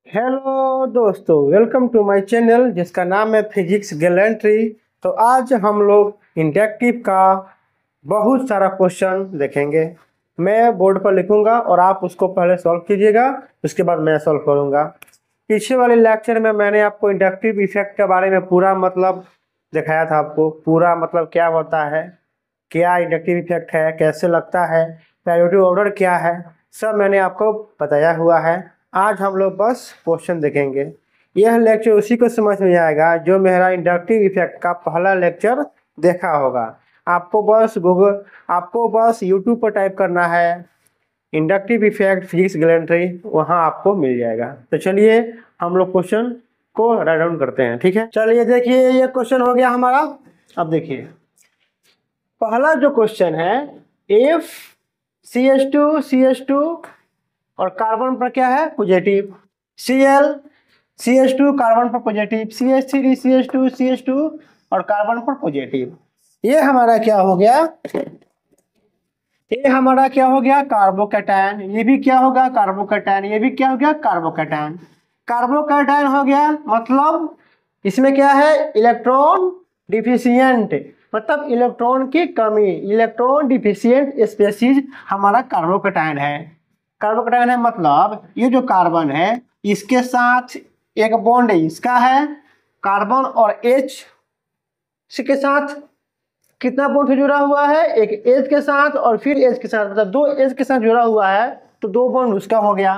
Hello दोस्तों, welcome to my channel जिसका नाम है फिजिक्स गैलेंट्री। तो आज हम लोग इंडक्टिव का बहुत सारा क्वेश्चन देखेंगे। मैं बोर्ड पर लिखूंगा और आप उसको पहले सॉल्व कीजिएगा, उसके बाद मैं सॉल्व करूंगा। पीछे वाले लेक्चर में मैंने आपको इंडक्टिव इफेक्ट के बारे में पूरा मतलब दिखाया था, आपको पूरा मतलब क्या होता है, क्या इंडक्टिव इफेक्ट है, कैसे लगता है, प्रायोरिटी ऑर्डर क्या है, सब मैंने आपको बताया हुआ है। आज हम लोग बस क्वेश्चन देखेंगे। यह लेक्चर उसी को समझ में आएगा जो मेरा इंडक्टिव इफेक्ट का पहला लेक्चर देखा होगा। आपको बस यूट्यूब पर टाइप करना है इंडक्टिव इफेक्ट फिजिक्स गैलेंट्री, वहाँ आपको मिल जाएगा। तो चलिए हम लोग क्वेश्चन को राइट डाउन करते हैं, ठीक है। चलिए देखिए, ये क्वेश्चन हो गया हमारा। अब देखिए पहला जो क्वेश्चन है, इफ CH2 और कार्बन पर क्या है पॉजिटिव, CH2 कार्बन पर पॉजिटिव, CH2 और कार्बन पर पॉजिटिव। ये हमारा क्या हो गया, ये हमारा क्या हो गया कार्बोकैटायन। ये भी क्या होगा कार्बोकैटायन, ये भी क्या हो गया कार्बोकैटायन। कार्बोकैटायन हो गया, मतलब इसमें क्या है इलेक्ट्रॉन डिफिशियंट, मतलब इलेक्ट्रॉन की कमी, इलेक्ट्रॉन डिफिशियंट स्पीशीज हमारा कार्बोकैटायन है। कार्बोकैटायन है मतलब ये जो कार्बन है इसके साथ एक बॉन्ड इसका है, कार्बन और H के साथ कितना बॉन्ड जुड़ा हुआ है, एक H के साथ और फिर H के साथ, मतलब दो H के साथ जुड़ा हुआ है तो दो बॉन्ड उसका हो गया।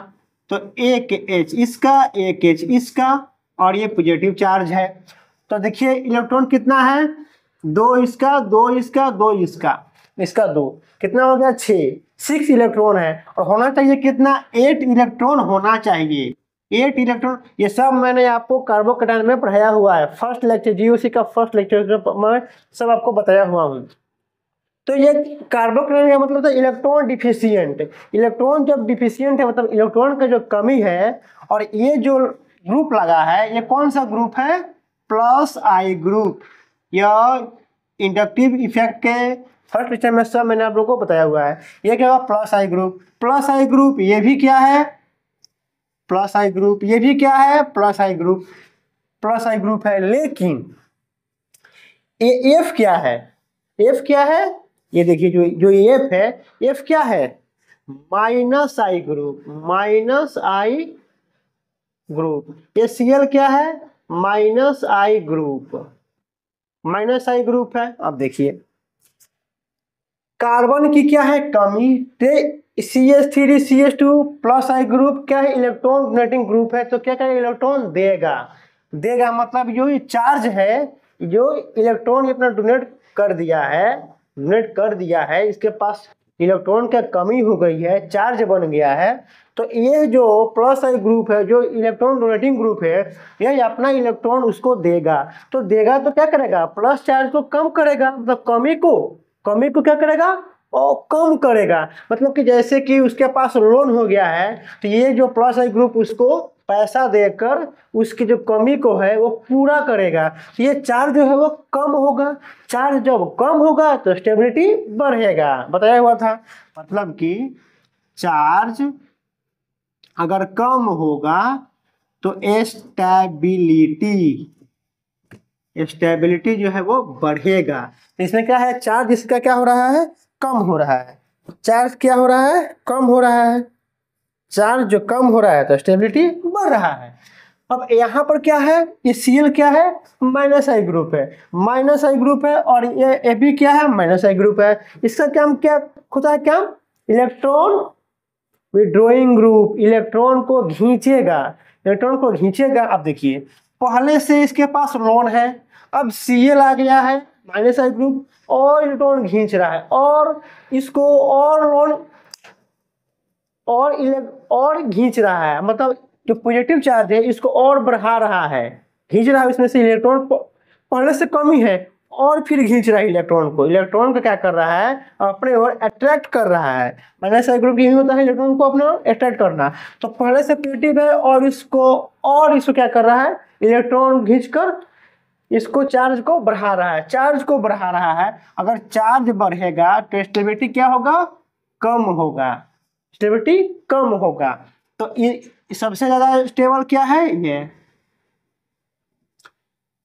तो एक H इसका, एक H इसका, और ये पॉजिटिव चार्ज है। तो देखिए इलेक्ट्रॉन कितना है, दो इसका, दो इसका, दो इसका, इसका दो, कितना हो गया 6 इलेक्ट्रॉन है। और होना चाहिए कितना 8 इलेक्ट्रॉन होना चाहिए, 8 इलेक्ट्रॉन। ये सब मैंने आपको कार्बोकैटायन में पढ़ाया हुआ है, फर्स्ट लेक्चर GOC का फर्स्ट लेक्चर मैं सब आपको बताया हुआ हूँ। तो ये कार्बोकैटायन का मतलब था इलेक्ट्रॉन डिफिशियंट। इलेक्ट्रॉन जब डिफिशियंट है मतलब इलेक्ट्रॉन का जो कमी है, और ये जो ग्रुप लगा है ये कौन सा ग्रुप है, प्लस आई ग्रुप। यह इंडक्टिव इफेक्ट के फर्स्ट लेक्चर में सब मैंने आप लोगों को बताया हुआ है। ये क्या होगा प्लस आई ग्रुप, प्लस आई ग्रुप, ये भी क्या है प्लस आई ग्रुप, ये भी क्या है प्लस आई ग्रुप, प्लस आई ग्रुप है। लेकिन एफ क्या है, एफ क्या है, ये देखिए जो एफ है, एफ क्या है माइनस आई ग्रुप, माइनस आई ग्रुप। ये Cl क्या है माइनस आई ग्रुप, माइनस आई ग्रुप है। अब देखिए कार्बन की क्या है कमी, CH3 CH2 प्लस आई ग्रुप क्या है इलेक्ट्रॉन डोनेटिंग ग्रुप है, तो क्या करेगा इलेक्ट्रॉन देगा, देगा मतलब जो ये चार्ज है, जो इलेक्ट्रॉन अपना डोनेट कर दिया है, डोनेट कर दिया है, इसके पास इलेक्ट्रॉन का कमी हो गई है, चार्ज बन गया है। तो ये जो प्लस आई ग्रुप है, जो इलेक्ट्रॉन डोनेटिंग ग्रुप है, ये अपना इलेक्ट्रॉन उसको देगा। तो देगा तो क्या करेगा प्लस चार्ज को कम करेगा, मतलब कमी को क्या करेगा और कम करेगा। मतलब कि जैसे कि उसके पास लोन हो गया है तो ये जो प्लस आई ग्रुप उसको पैसा देकर उसकी जो कमी को है वो पूरा करेगा। तो ये चार्ज जो है वो कम होगा, चार्ज जब कम होगा तो स्टेबिलिटी बढ़ेगा, बताया हुआ था। मतलब कि चार्ज अगर कम होगा तो स्टेबिलिटी जो है वो बढ़ेगा। इसमें क्या है चार्ज इसका क्या हो रहा है कम हो रहा है, चार्ज क्या हो रहा है कम हो रहा है, चार्ज जो कम हो रहा है तो स्टेबिलिटी बढ़ रहा है। अब यहाँ पर क्या है ये Cl क्या है माइनस आई ग्रुप है, माइनस आई ग्रुप है, और ये Ab क्या है माइनस आई ग्रुप है। इसका क्या होता है क्या इलेक्ट्रॉन विड्रॉइंग ग्रुप, इलेक्ट्रॉन को खींचेगा, इलेक्ट्रॉन को खींचेगा। अब देखिए पहले से इसके पास लोन है, अब Cl आ गया है माइनस आई ग्रुप और इलेक्ट्रॉन खींच रहा है, और इसको और लोन और खींच रहा है, मतलब जो पॉजिटिव चार्ज है इसको और बढ़ा रहा है, खींच रहा है इसमें से इलेक्ट्रॉन, पहले से कमी है और फिर खींच रहा है इलेक्ट्रॉन को। इलेक्ट्रॉन को क्या कर रहा है अपने ओर अट्रैक्ट कर रहा है, माइनस आई ग्रुप यही होता है इलेक्ट्रॉन को अपने ओर अट्रैक्ट करना। तो पहले से पॉजिटिव है और इसको क्या कर रहा है इलेक्ट्रॉन खींचकर इसको चार्ज को बढ़ा रहा है, चार्ज को बढ़ा रहा है। अगर चार्ज बढ़ेगा तो स्टेबिलिटी क्या होगा कम होगा, स्टेबिलिटी कम होगा। तो ये सबसे ज्यादा स्टेबल क्या है ये।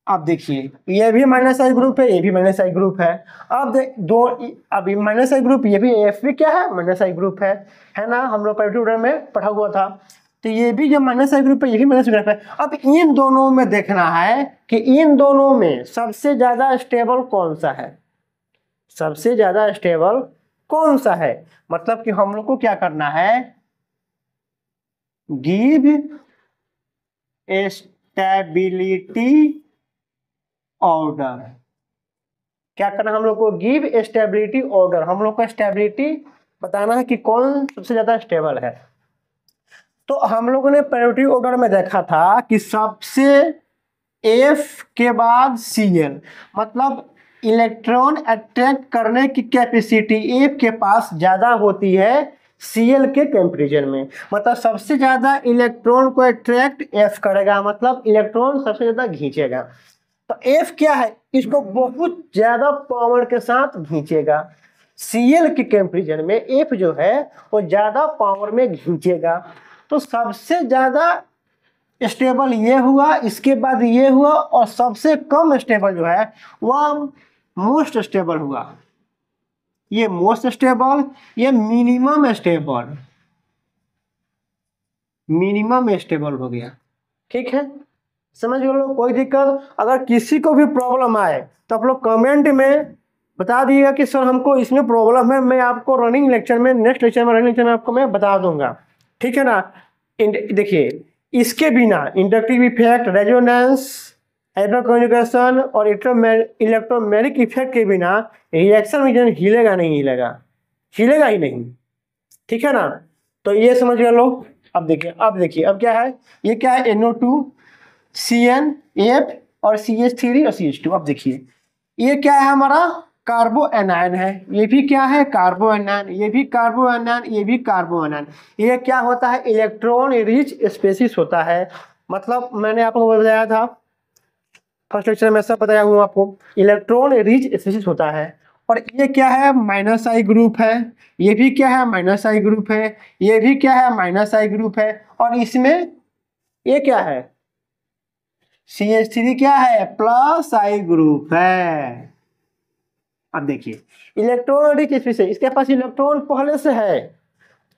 अब देखिए ये भी माइनस आई ग्रुप है, ये भी माइनस आई ग्रुप है। अब दो अभी माइनस आई ग्रुप, ये भी एफ भी क्या है माइनस आई ग्रुप है ना, हम लोग पहले में पढ़ा हुआ था। तो ये भी जो माइनस आई ग्रुप है ये भी माइनस ग्रुप है। अब इन दोनों में देखना है कि इन दोनों में सबसे ज्यादा स्टेबल कौन सा है, सबसे ज्यादा स्टेबल कौन सा है। मतलब कि हम लोग को क्या करना है, गिव स्टेबिलिटी ऑर्डर। क्या करना है हम लोग को, गिव स्टेबिलिटी ऑर्डर। हम लोग को स्टेबिलिटी बताना है कि कौन सबसे ज्यादा स्टेबल है। तो हम लोगों ने प्रायोरिटी ऑर्डर में देखा था कि सबसे एफ के बाद सीएल, मतलब इलेक्ट्रॉन अट्रैक्ट करने की कैपेसिटी एफ के पास ज्यादा होती है सीएल के कंपैरिजन में। मतलब सबसे ज्यादा इलेक्ट्रॉन को अट्रैक्ट एफ करेगा, मतलब इलेक्ट्रॉन सबसे ज्यादा खींचेगा। तो एफ क्या है, इसको बहुत ज्यादा पावर के साथ खींचेगा। सीएल के कंपैरिजन में एफ जो है वो ज्यादा पावर में खींचेगा। तो सबसे ज्यादा स्टेबल ये हुआ, इसके बाद ये हुआ, और सबसे कम स्टेबल जो है वह मोस्ट स्टेबल हुआ। ये मोस्ट स्टेबल, ये मिनिमम स्टेबल, मिनिमम स्टेबल हो गया। ठीक है, समझ लो, कोई दिक्कत अगर किसी को भी प्रॉब्लम आए तो आप लोग कमेंट में बता दिएगा कि सर हमको इसमें प्रॉब्लम है, मैं आपको रनिंग लेक्चर में, नेक्स्ट लेक्चर में, रनिंग लेक्चर में आपको मैं बता दूंगा। ठीक है ना। देखिए इसके बिना इंडक्टिव इफेक्ट, रेजोनेंस, हाइड्रोकम्युनिकेशन और इलेक्ट्रोमैग्नेटिक इफेक्ट के बिना रिएक्शन रीजन हिलेगा नहीं, हिलेगा ही नहीं। ठीक है ना, तो ये समझ गए लोग। अब देखिए अब क्या है, ये क्या है, NO2 CnF और CH3 और CH2। अब देखिए ये क्या है, हमारा कार्बो एनायन है, ये भी क्या है कार्बो एनायन, ये भी कार्बो एनायन, ये भी कार्बो एनायन। ये क्या होता है, इलेक्ट्रॉन रिच स्पेसिस होता है। मतलब मैंने आपको बताया था फर्स्ट लेक्चर में, सब बताया हूँ आपको, इलेक्ट्रॉन रिच स्पेसिस होता है। और ये क्या है, माइनस आई ग्रुप है, ये भी क्या है माइनस आई ग्रुप है, ये भी क्या है माइनस आई ग्रुप है। और इसमें ये क्या है, CH3 क्या है, प्लस आई ग्रुप है। अब देखिए इलेक्ट्रॉन रिच स्पेसिस, इसके पास इलेक्ट्रॉन पहले से है,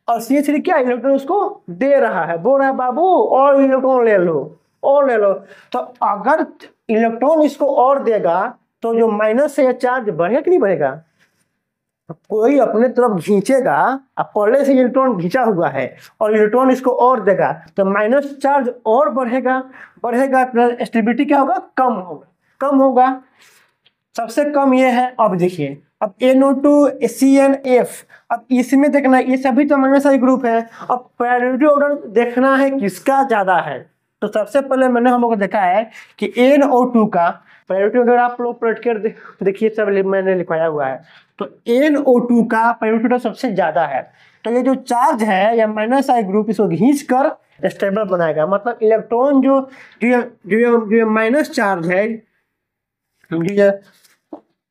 और CH3 क्या इलेक्ट्रॉन उसको दे रहा है, बोल रहा है बाबू और इलेक्ट्रॉन ले लो और ले लो। तो अगर इलेक्ट्रॉन इसको और देगा तो जो माइनस से चार्ज बढ़ेगा कि नहीं बढ़ेगा, कोई अपने तरफ खींचेगा, अब पहले से इलेक्ट्रॉन खींचा हुआ है और इलेक्ट्रॉन इसको और देगा तो माइनस चार्ज और बढ़ेगा, तो स्टेबिलिटी क्या होगा, कम होगा। सबसे कम ये है। अब देखिए अब NO2 CnF, अब इसमें देखना ये सभी तो माइनस आई ग्रुप है। अब प्रायोरिटी ऑर्डर देखना है किसका ज्यादा है। तो सबसे पहले हम लोग को देखा है कि NO2 का प्रायोरिटी ऑर्डर, आप लोग पलट कर देखिए, सब मैंने लिखवाया हुआ है। तो NO2 का प्रायोरिटी ऑर्डर सबसे ज्यादा है। तो ये जो चार्ज है या माइनस आई ग्रुप, इसको खींच कर स्टेबल बनाएगा। मतलब इलेक्ट्रॉन जो माइनस चार्ज है,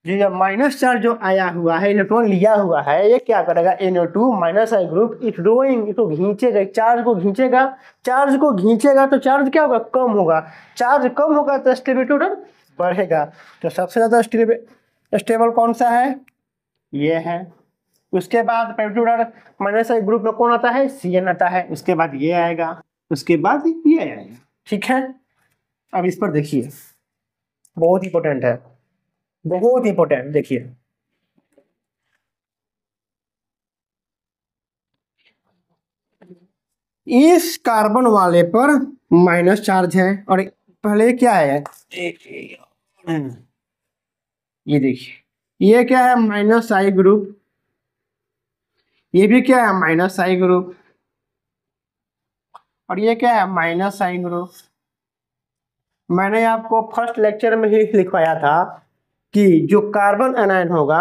जो माइनस चार्ज जो आया हुआ है, इलेक्ट्रॉन लिया हुआ है, ये क्या करेगा, NO2 माइनस आई ग्रुप इसको खींचेगा, चार्ज को खींचेगा तो चार्ज क्या होगा, कम होगा। चार्ज कम होगा तो स्टेबिलिटी बढ़ेगा। तो सबसे ज्यादा स्टेबल कौन सा है, ये है। उसके बाद प्रायोरिटी माइनस आई ग्रुप में कौन आता है, Cn आता है। उसके बाद ये आएगा, उसके बाद ये आएगा। ठीक है, अब इस पर देखिए, बहुत इंपॉर्टेंट है, बहुत इंपॉर्टेंट। देखिए इस कार्बन वाले पर माइनस चार्ज है, और पहले क्या है, ये देखिए ये क्या है, माइनस आई ग्रुप, ये भी क्या है माइनस आई ग्रुप, और ये क्या है माइनस आई ग्रुप। मैंने आपको फर्स्ट लेक्चर में ही लिखवाया था कि जो कार्बन एनायन होगा,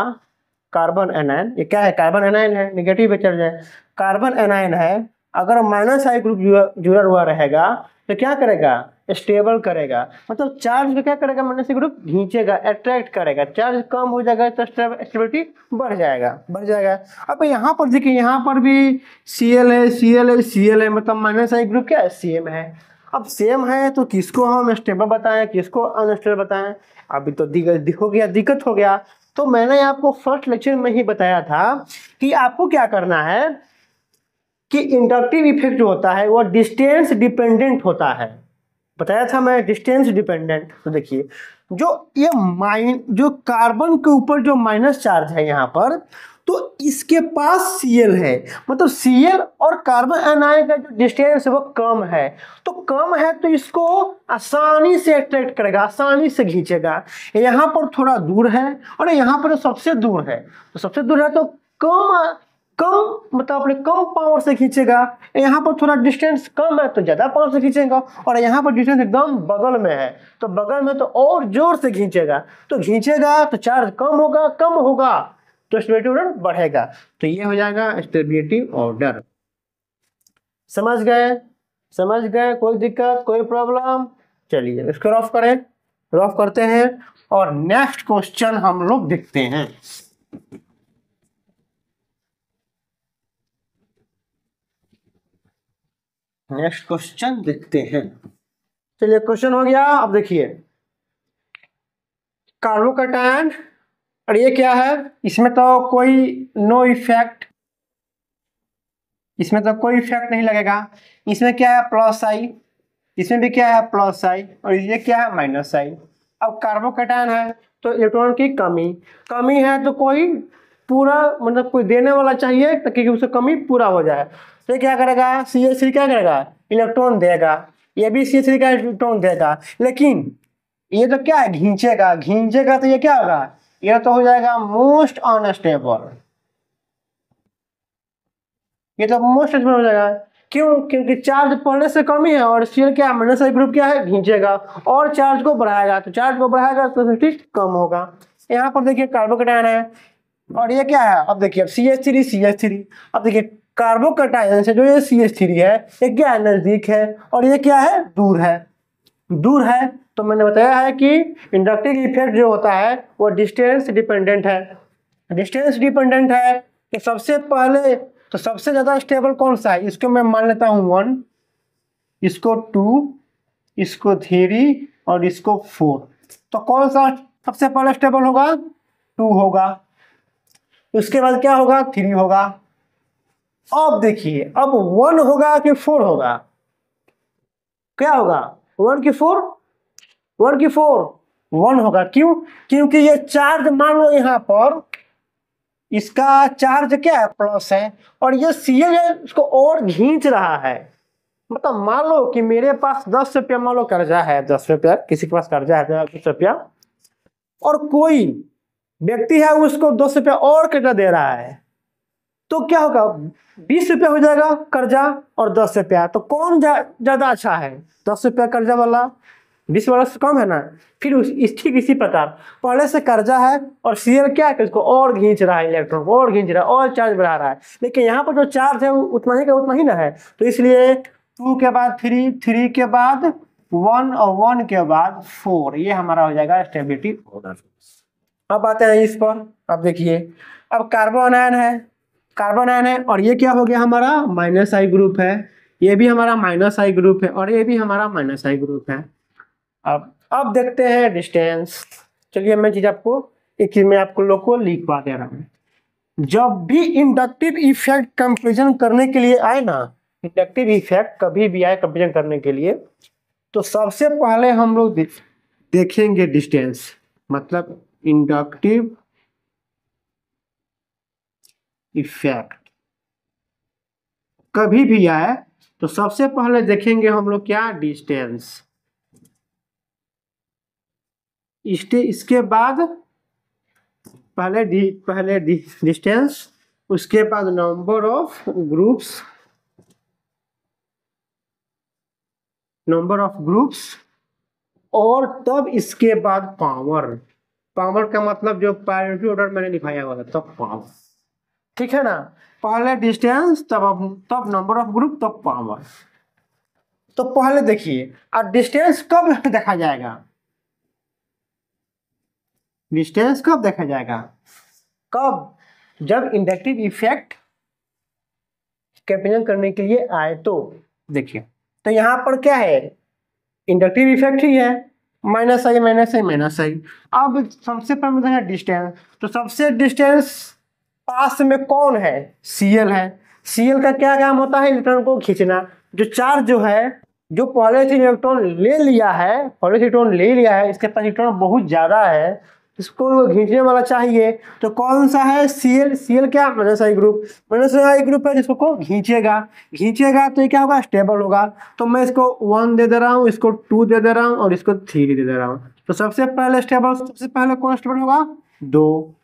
कार्बन एनायन, ये क्या है, कार्बन एनायन है, नेगेटिव चार्ज है, कार्बन एनायन है। अगर माइनस आई ग्रुप जुड़ा हुआ रहेगा तो क्या करेगा, स्टेबल करेगा, मतलब चार्ज को क्या करेगा, मैग्नेटिक ग्रुप खींचेगा, अट्रैक्ट करेगा। चार्ज कम हो जाएगा तो स्टेबिलिटी बढ़ जाएगा। अब यहाँ पर देखिए, यहाँ पर भी Cl है, Cl है, Cl है, मतलब माइनस आई ग्रुप क्या है, सेम है। अब सेम है तो किसको हम स्टेबल बताएं, किसको अनस्टेबल बताएं, अभी तो दिक्कत हो गया। तो मैंने आपको फर्स्ट लेक्चर में ही बताया था कि आपको क्या करना है कि इंडक्टिव इफेक्ट जो होता है वो डिस्टेंस डिपेंडेंट होता है, बताया था मैं, डिस्टेंस डिपेंडेंट। तो देखिए, जो कार्बन के ऊपर जो माइनस चार्ज है यहाँ पर, तो इसके पास Cl है, मतलब Cl और कार्बन एनायन का जो डिस्टेंस है वो कम है। तो कम है तो इसको आसानी से अट्रैक्ट करेगा, आसानी से खींचेगा। यहाँ पर थोड़ा दूर है और यहाँ पर सबसे दूर है, तो सबसे दूर है तो कम मतलब अपने कम पावर से खींचेगा। यहाँ पर थोड़ा डिस्टेंस कम है तो ज्यादा पावर से खींचेगा, और यहाँ पर डिस्टेंस एकदम बगल में है तो बगल में तो और जोर से खींचेगा। तो खींचेगा तो चार्ज कम होगा तो स्टेबिलिटी ऑर्डर बढ़ेगा। तो ये हो जाएगा स्टेबिलिटी ऑर्डर। समझ गए, कोई दिक्कत, कोई प्रॉब्लम? चलिए इसको रफ करते हैं और नेक्स्ट क्वेश्चन हम लोग देखते हैं। नेक्स्ट क्वेश्चन देखते हैं। चलिए क्वेश्चन हो गया। अब देखिए, कार्बोकैटायन, और ये क्या है, इसमें तो कोई इफेक्ट नहीं लगेगा। इसमें क्या है, प्लस आई, इसमें भी क्या है, प्लस आई, और ये क्या है, माइनस आई। अब कार्बोकैटायन है तो इलेक्ट्रॉन की कमी है तो कोई पूरा, मतलब कोई देने वाला चाहिए ताकि उससे कमी पूरा हो जाए। तो ये क्या करेगा, CH3 क्या करेगा, इलेक्ट्रॉन देगा। ये भी CH3 का इलेक्ट्रॉन देगा, लेकिन ये तो क्या है, घींचेगा तो ये क्या होगा, ये तो हो जाएगा मोस्ट अनस्टेबल। ये तो मोस्ट अनस्टेबल हो जाएगा। क्यों? क्योंकि चार्ज पहले से कम ही है और Cl क्या है, माइनस आई ग्रुप क्या है, घींचेगा और चार्ज को बढ़ाएगा, तो स्पेसिफिसिटी कम होगा। यहाँ पर देखिए कार्बोकैटायन है और ये क्या है, अब देखिए CH3। अब देखिए कार्बोकैटायन से जो ये CH3 है ये क्या है, नजदीक है, और ये क्या है, दूर है। तो मैंने बताया है कि इंडक्टिव इफेक्ट जो होता है वो डिस्टेंस डिपेंडेंट है। तो सबसे ज्यादा स्टेबल कौन सा है, इसको मैं मान लेता हूं 1, इसको 2, इसको 3 और इसको 4। तो कौन सा सबसे पहले स्टेबल होगा, 2 होगा, उसके बाद क्या होगा, 3 होगा। अब देखिए, अब 1 होगा कि 4 होगा, क्या होगा, 1 की 4, 1 होगा। क्यों? क्योंकि ये चार्ज, मान लो यहाँ पर इसका चार्ज क्या है, प्लस है, और ये Cl है इसको और खींच रहा है। मतलब मान लो कि मेरे पास 10 रुपया, मान लो कर्जा है 10 रुपया, किसी के पास कर्जा है 10 रुपया, और कोई व्यक्ति है उसको 10 रुपया और कर्जा दे रहा है, तो क्या होगा, 20 रुपया हो जाएगा कर्जा और 10 रुपया, तो कौन ज्यादा अच्छा है, 10 रुपया कर्जा वाला, 20 वाला से कम है ना। फिर ठीक इसी प्रकार पहले से कर्जा है और Cl क्या है कि इसको और खींच रहा है, इलेक्ट्रॉन को और खींच रहा है और चार्ज बढ़ा रहा है, लेकिन यहाँ पर जो चार्ज है वो उतना ही का उतना ही ना है। तो इसलिए 2 के बाद 3, 3 के बाद 1 और 1 के बाद 4, ये हमारा हो जाएगा स्टेबिलिटी ऑर्डर। अब आते हैं इस पर। अब देखिए, अब कार्बन आयन है और ये क्या हो गया, हमारा माइनस आई ग्रुप है, ये भी हमारा माइनस आई ग्रुप है और ये भी हमारा माइनस आई ग्रुप है। अब देखते हैं डिस्टेंस। चलिए मैं एक चीज में आपको लोग को लिखवा दे रहा हूं। जब भी इंडक्टिव इफेक्ट कंपेरिजन करने के लिए आए ना, इंडक्टिव इफेक्ट कभी भी आए कंपेरिजन करने के लिए, तो सबसे पहले हम लोग देखेंगे डिस्टेंस, मतलब इंडक्टिव इफेक्ट कभी भी आए तो सबसे पहले देखेंगे हम लोग क्या, डिस्टेंस। इसके बाद पहले डिस्टेंस, उसके बाद नंबर ऑफ ग्रुप्स, और तब इसके बाद पावर का मतलब जो प्रायोरिटी ऑर्डर मैंने दिखाया हुआ था, तब पावर, ठीक है ना। पहले डिस्टेंस, तब नंबर ऑफ ग्रुप, तब पावर। तो पहले देखिए, और डिस्टेंस कब देखा जाएगा, डिस्टेंस कब देखा जाएगा, कब, जब इंडक्टिव इफेक्ट कैपेसिटेंस करने के लिए आए तो। देखिए तो यहाँ पर क्या है, इंडक्टिव इफेक्ट ही है, माइनस आई माइनस आई माइनस आई। अब सबसे पहले देखेंगे डिस्टेंस, तो सबसे डिस्टेंस पास में कौन है, Cl है। Cl का क्या काम होता है, इलेक्ट्रॉन को खींचना। जो चार्ज जो है, जो पहले से इलेक्ट्रॉन ले लिया है, पहले से इलेक्ट्रॉन ले लिया है, इसके पास इलेक्ट्रॉन बहुत ज्यादा है, इसको खींचने वाला चाहिए, तो कौन सा है, Cl। Cl क्या, माइनस आई ग्रुप, माइनस आई ग्रुप है जिसको को खींचेगा, खींचेगा तो ये क्या होगा, स्टेबल होगा। तो मैं इसको 1 दे दे रहा हूँ, इसको 2 दे दे रहा हूँ और इसको 3 दे दे रहा हूँ। तो सबसे पहले स्टेबल, सबसे पहले कौन स्टेबल होगा, 2।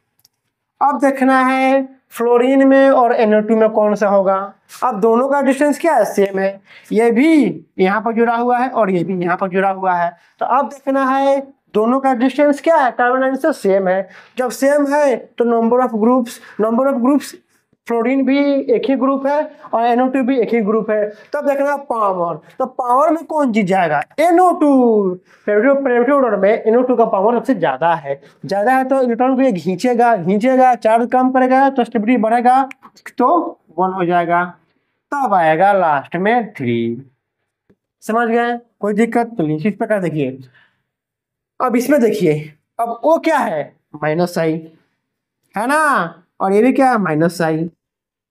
अब देखना है फ्लोरीन में और NO2 में कौन सा होगा। अब दोनों का डिस्टेंस क्या है, सेम है, ये भी यहाँ पर जुड़ा हुआ है और ये भी यहाँ पर जुड़ा हुआ है। तो अब देखना है दोनों का डिस्टेंस क्या है, कार्बन आयन से सेम है। जब सेम है तो नंबर ऑफ ग्रुप्स फ्लोरीन भी एक ही ग्रुप है और NO2 भी एक ही ग्रुप है। तब देखना पावर, तो पावर में कौन जीत जाएगा, NO2। प्रायोरिटी ऑर्डर में NO2 का पावर सबसे ज्यादा है, तो इलेक्ट्रॉन को ये खींचेगा, चार्ज कम करेगा तो स्टेबिलिटी बढ़ेगा, तो 1 हो जाएगा। तब आएगा लास्ट में 3। समझ गए, कोई दिक्कत तो नहीं। इस प्रकार देखिए, अब इसमें देखिए, अब O क्या है, माइनस आई है ना, और ये भी क्या है, माइनस आई।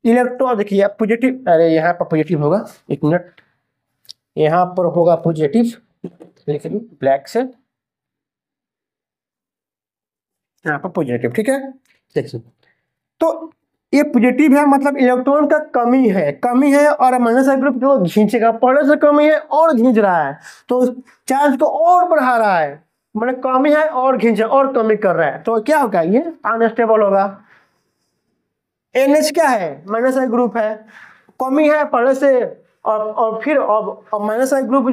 इलेक्ट्रॉन देखिए पॉजिटिव, अरे यहाँ पर पॉजिटिव होगा, एक मिनट, यहाँ पर होगा पॉजिटिव, लिख लूँ ब्लैक से, यहाँ पर पॉजिटिव, ठीक है। देखिए तो ये पॉजिटिव है, मतलब इलेक्ट्रॉन का कमी है और माइनस आई ग्रुप जो खींचेगा, पहले से कमी है और खींच रहा है, तो चार्ज को और बढ़ा रहा है, मतलब कमी है और खींचे और कमी कर रहा है, तो क्या होगा, ये अनस्टेबल होगा। NH क्या है, माइनस आई ग्रुप है, कमी है पहले से, और फिर अब माइनस आई ग्रुप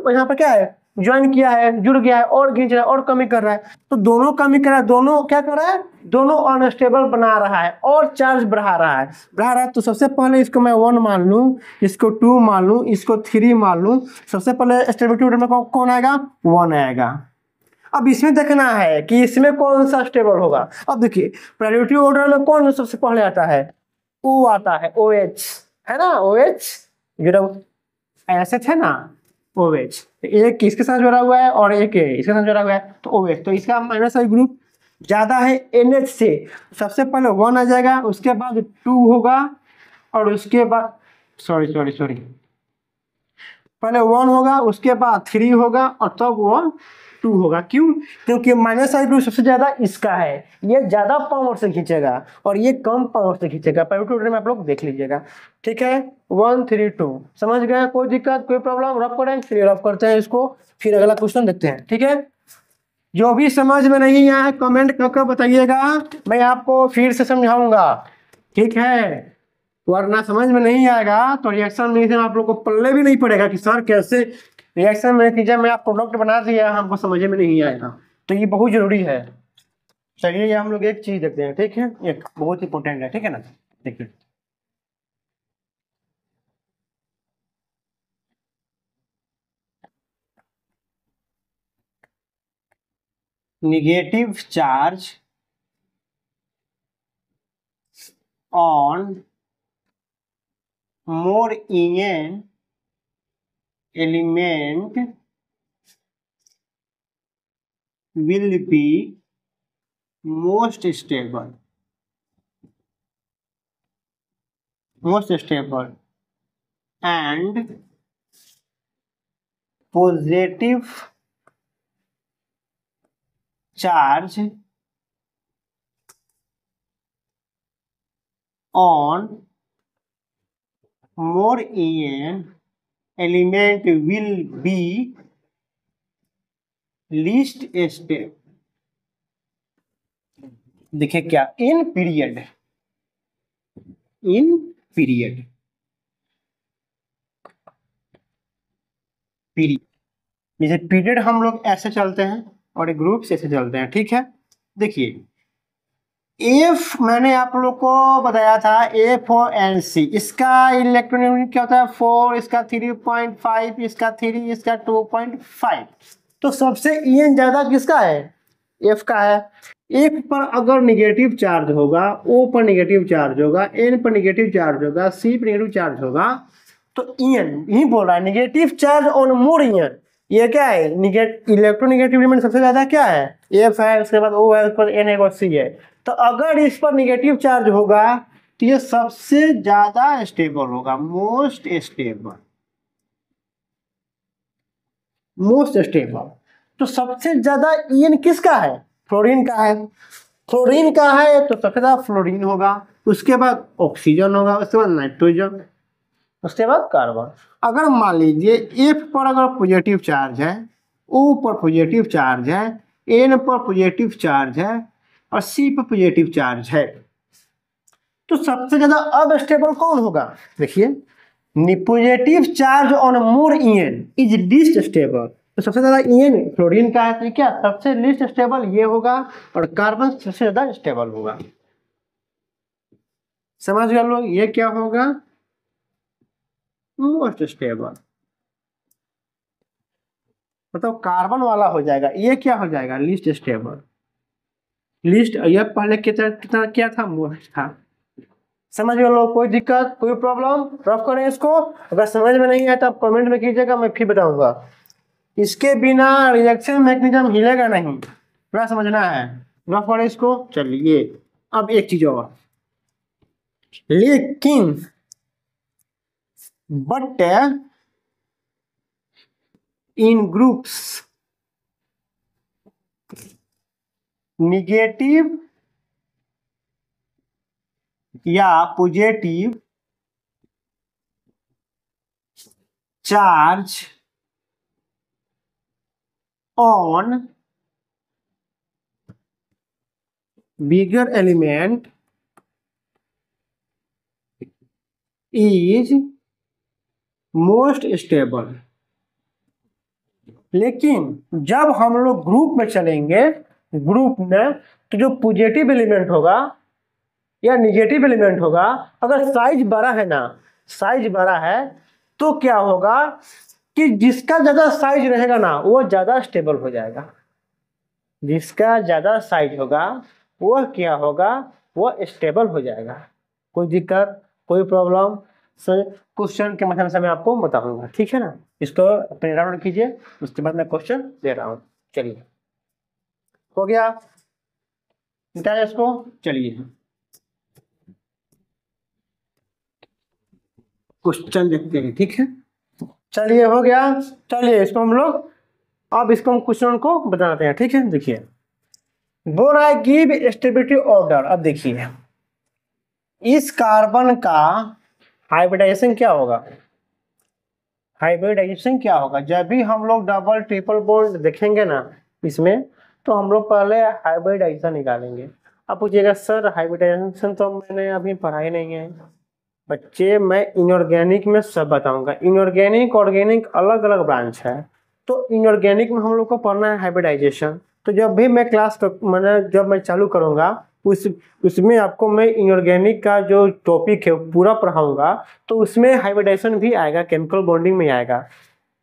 यहाँ पर क्या है, ज्वाइन किया है, जुड़ गया है और खींच रहा है और कमी कर रहा है, तो दोनों कमी कर रहा है, दोनों क्या कर रहा है, दोनों अनस्टेबल बना रहा है और चार्ज बढ़ा रहा है। तो सबसे पहले इसको मैं 1 मान लूँ, इसको 2 मान लूँ, इसको 3 मान लूँ। सबसे पहले स्टेबिलिटी ऑर्डर में कौन आएगा, 1 आएगा। अब इसमें देखना है कि इसमें कौन सा स्टेबल होगा। अब देखिए प्रायोरिटी ऑर्डर में कौन सबसे पहले आता है, O आता है, OH है ना, OH जो ऐसे थे ना, OH एक किसके साथ जुड़ा हुआ है और एक इसके साथ जुड़ा हुआ है, तो OH, तो इसका माइनस आई ग्रुप ज्यादा है NH से, सबसे पहले 1 आ जाएगा, उसके बाद 2 होगा और उसके बाद सॉरी पहले 1 होगा, उसके बाद 3 होगा और तब वो 2 होगा। क्यों, क्योंकि माइनस आई ग्रुप सबसे ज्यादा इसका है, ये ज्यादा पावर से खींचेगा और ये कम पावर से खींचेगा। प्रायोरिटी ऑर्डर में आप लोग देख लीजिएगा, ठीक है। 1 3 2 समझ गए, कोई दिक्कत कोई प्रॉब्लम, रफ करें, फिर रफ करते हैं इसको, फिर अगला क्वेश्चन देखते हैं, ठीक है। जो भी समझ में नहीं आया कमेंट करके बताइएगा, मैं आपको फिर से समझाऊंगा, ठीक है। वरना समझ में नहीं आएगा तो रिएक्शन में आप लोग को पल्ले भी नहीं पड़ेगा कि सर कैसे रिएक्शन में कीजिए, मैं आप प्रोडक्ट बना दिया हमको समझ में नहीं आएगा, तो ये बहुत जरूरी है। चलिए ये हम लोग एक चीज देखते हैं, ठीक है, एक बहुत इंपॉर्टेंट है, ठीक है ना। देखिए negative charge on more En element will be most stable and positive charge on more En element will be least stable। देखिए क्या, इन पीरियड जैसे पीरियड हम लोग ऐसे चलते हैं और ग्रुप से ऐसे चलते हैं, ठीक है। देखिए एफ मैंने आप लोग को बताया था एफ और एन सी, इसका इलेक्ट्रॉनिक क्या होता है 4, इसका 3.5, इसका 3, इसका 2.5। तो सबसे ईएन ज्यादा किसका है, एफ का है। एफ पर अगर निगेटिव चार्ज होगा, ओ पर निगेटिव चार्ज होगा, एन पर निगेटिव चार्ज होगा, सी पर निगेटिव चार्ज होगा, तो ईएन यही बोल रहा है negative charge on more EN. ये क्या है, इलेक्ट्रोनिगेटिव एलिमेंट सबसे ज्यादा क्या है, एफ है, उसके बाद ओ है, उसके बाद एन है और सी है। तो अगर इस पर निगेटिव चार्ज होगा तो ये सबसे ज्यादा स्टेबल होगा, मोस्ट स्टेबल, मोस्ट स्टेबल। तो सबसे ज्यादा ईएन किसका है, फ्लोरीन का है। फ्लोरीन का है तो सबसे ज्यादा फ्लोरीन होगा, उसके बाद ऑक्सीजन होगा, उसके बाद नाइट्रोजन, उसके बाद कार्बन। अगर मान लीजिए एफ पर अगर पॉजिटिव चार्ज है, ओ पर पॉजिटिव चार्ज है, एन पर पॉजिटिव चार्ज है और सी पर पॉजिटिव चार्ज है, तो सबसे ज्यादा अनस्टेबल कौन होगा, देखिए positive charge on more EN is least stable. तो सबसे ज्यादा ईएन फ्लोरीन का है, तो क्या सबसे लीस्ट स्टेबल ये होगा, और कार्बन सबसे ज्यादा स्टेबल होगा। समझ गए लोग, ये क्या होगा, मोस्ट स्टेबल, मतलब कार्बन वाला हो जाएगा, ये क्या हो जाएगा लीस्ट स्टेबल। लीस्ट यह पहले कितना कितना क्या था, मोस्ट था। समझ गए लोग, कोई दिक्कत कोई प्रॉब्लम, रफ करें इसको। अगर समझ में नहीं आया तो आप कमेंट में कीजिएगा, मैं फिर बताऊंगा। इसके बिना रिएक्शन मैकेनिज्म हिलेगा नहीं, पूरा समझना है। रफ करें इसको, चलिए। अब एक चीज और, लेकिन बट इन ग्रुप्स निगेटिव या positive charge on bigger element is most stable. लेकिन जब हम लोग ग्रुप में चलेंगे, ग्रुप में तो जो पॉजिटिव एलिमेंट होगा या निगेटिव एलिमेंट होगा, अगर साइज बड़ा है ना, साइज बड़ा है, तो क्या होगा कि जिसका ज्यादा साइज रहेगा ना वो ज्यादा स्टेबल हो जाएगा। जिसका ज्यादा साइज होगा वो क्या होगा, वो स्टेबल हो जाएगा। कोई दिक्कत कोई प्रॉब्लम, क्वेश्चन के माध्यम से मैं आपको बताऊंगा, ठीक है ना। इसको अपने राउंड कीजिए, उसके बाद मैं क्वेश्चन दे रहा हूँ। चलिए, हो गया मिटाया इसको, चलिए क्वेश्चन देखते हैं, ठीक है। चलिए हो गया, चलिए इसको हम लोग अब इसको हम क्वेश्चन को बताते हैं, ठीक है। देखिए बोल रहा है गिव स्टेबिलिटी ऑर्डर। अब देखिए इस कार्बन का हाइब्रिडाइजेशन क्या होगा, हाइब्रिडाइजेशन क्या होगा, जब भी हम लोग डबल ट्रिपल बॉन्ड देखेंगे ना इसमें, तो हम लोग पहले हाइब्रिडाइजेशन निकालेंगे। अब पूछिएगा सर हाइब्रिडाइजेशन तो मैंने अभी पढ़ाई नहीं है। बच्चे मैं इनऑर्गेनिक में सब बताऊंगा, इनऑर्गेनिक ऑर्गेनिक अलग अलग ब्रांच है। तो इनऑर्गेनिक में हम लोग को पढ़ना है हाइब्रिडाइजेशन। तो जब भी मैं क्लास मैंने जब मैं चालू करूंगा उसमें आपको मैं इनऑर्गेनिक का जो टॉपिक है पूरा पढ़ाऊंगा, तो उसमें हाइब्रिडाइजेशन भी आएगा, केमिकल बॉन्डिंग में आएगा।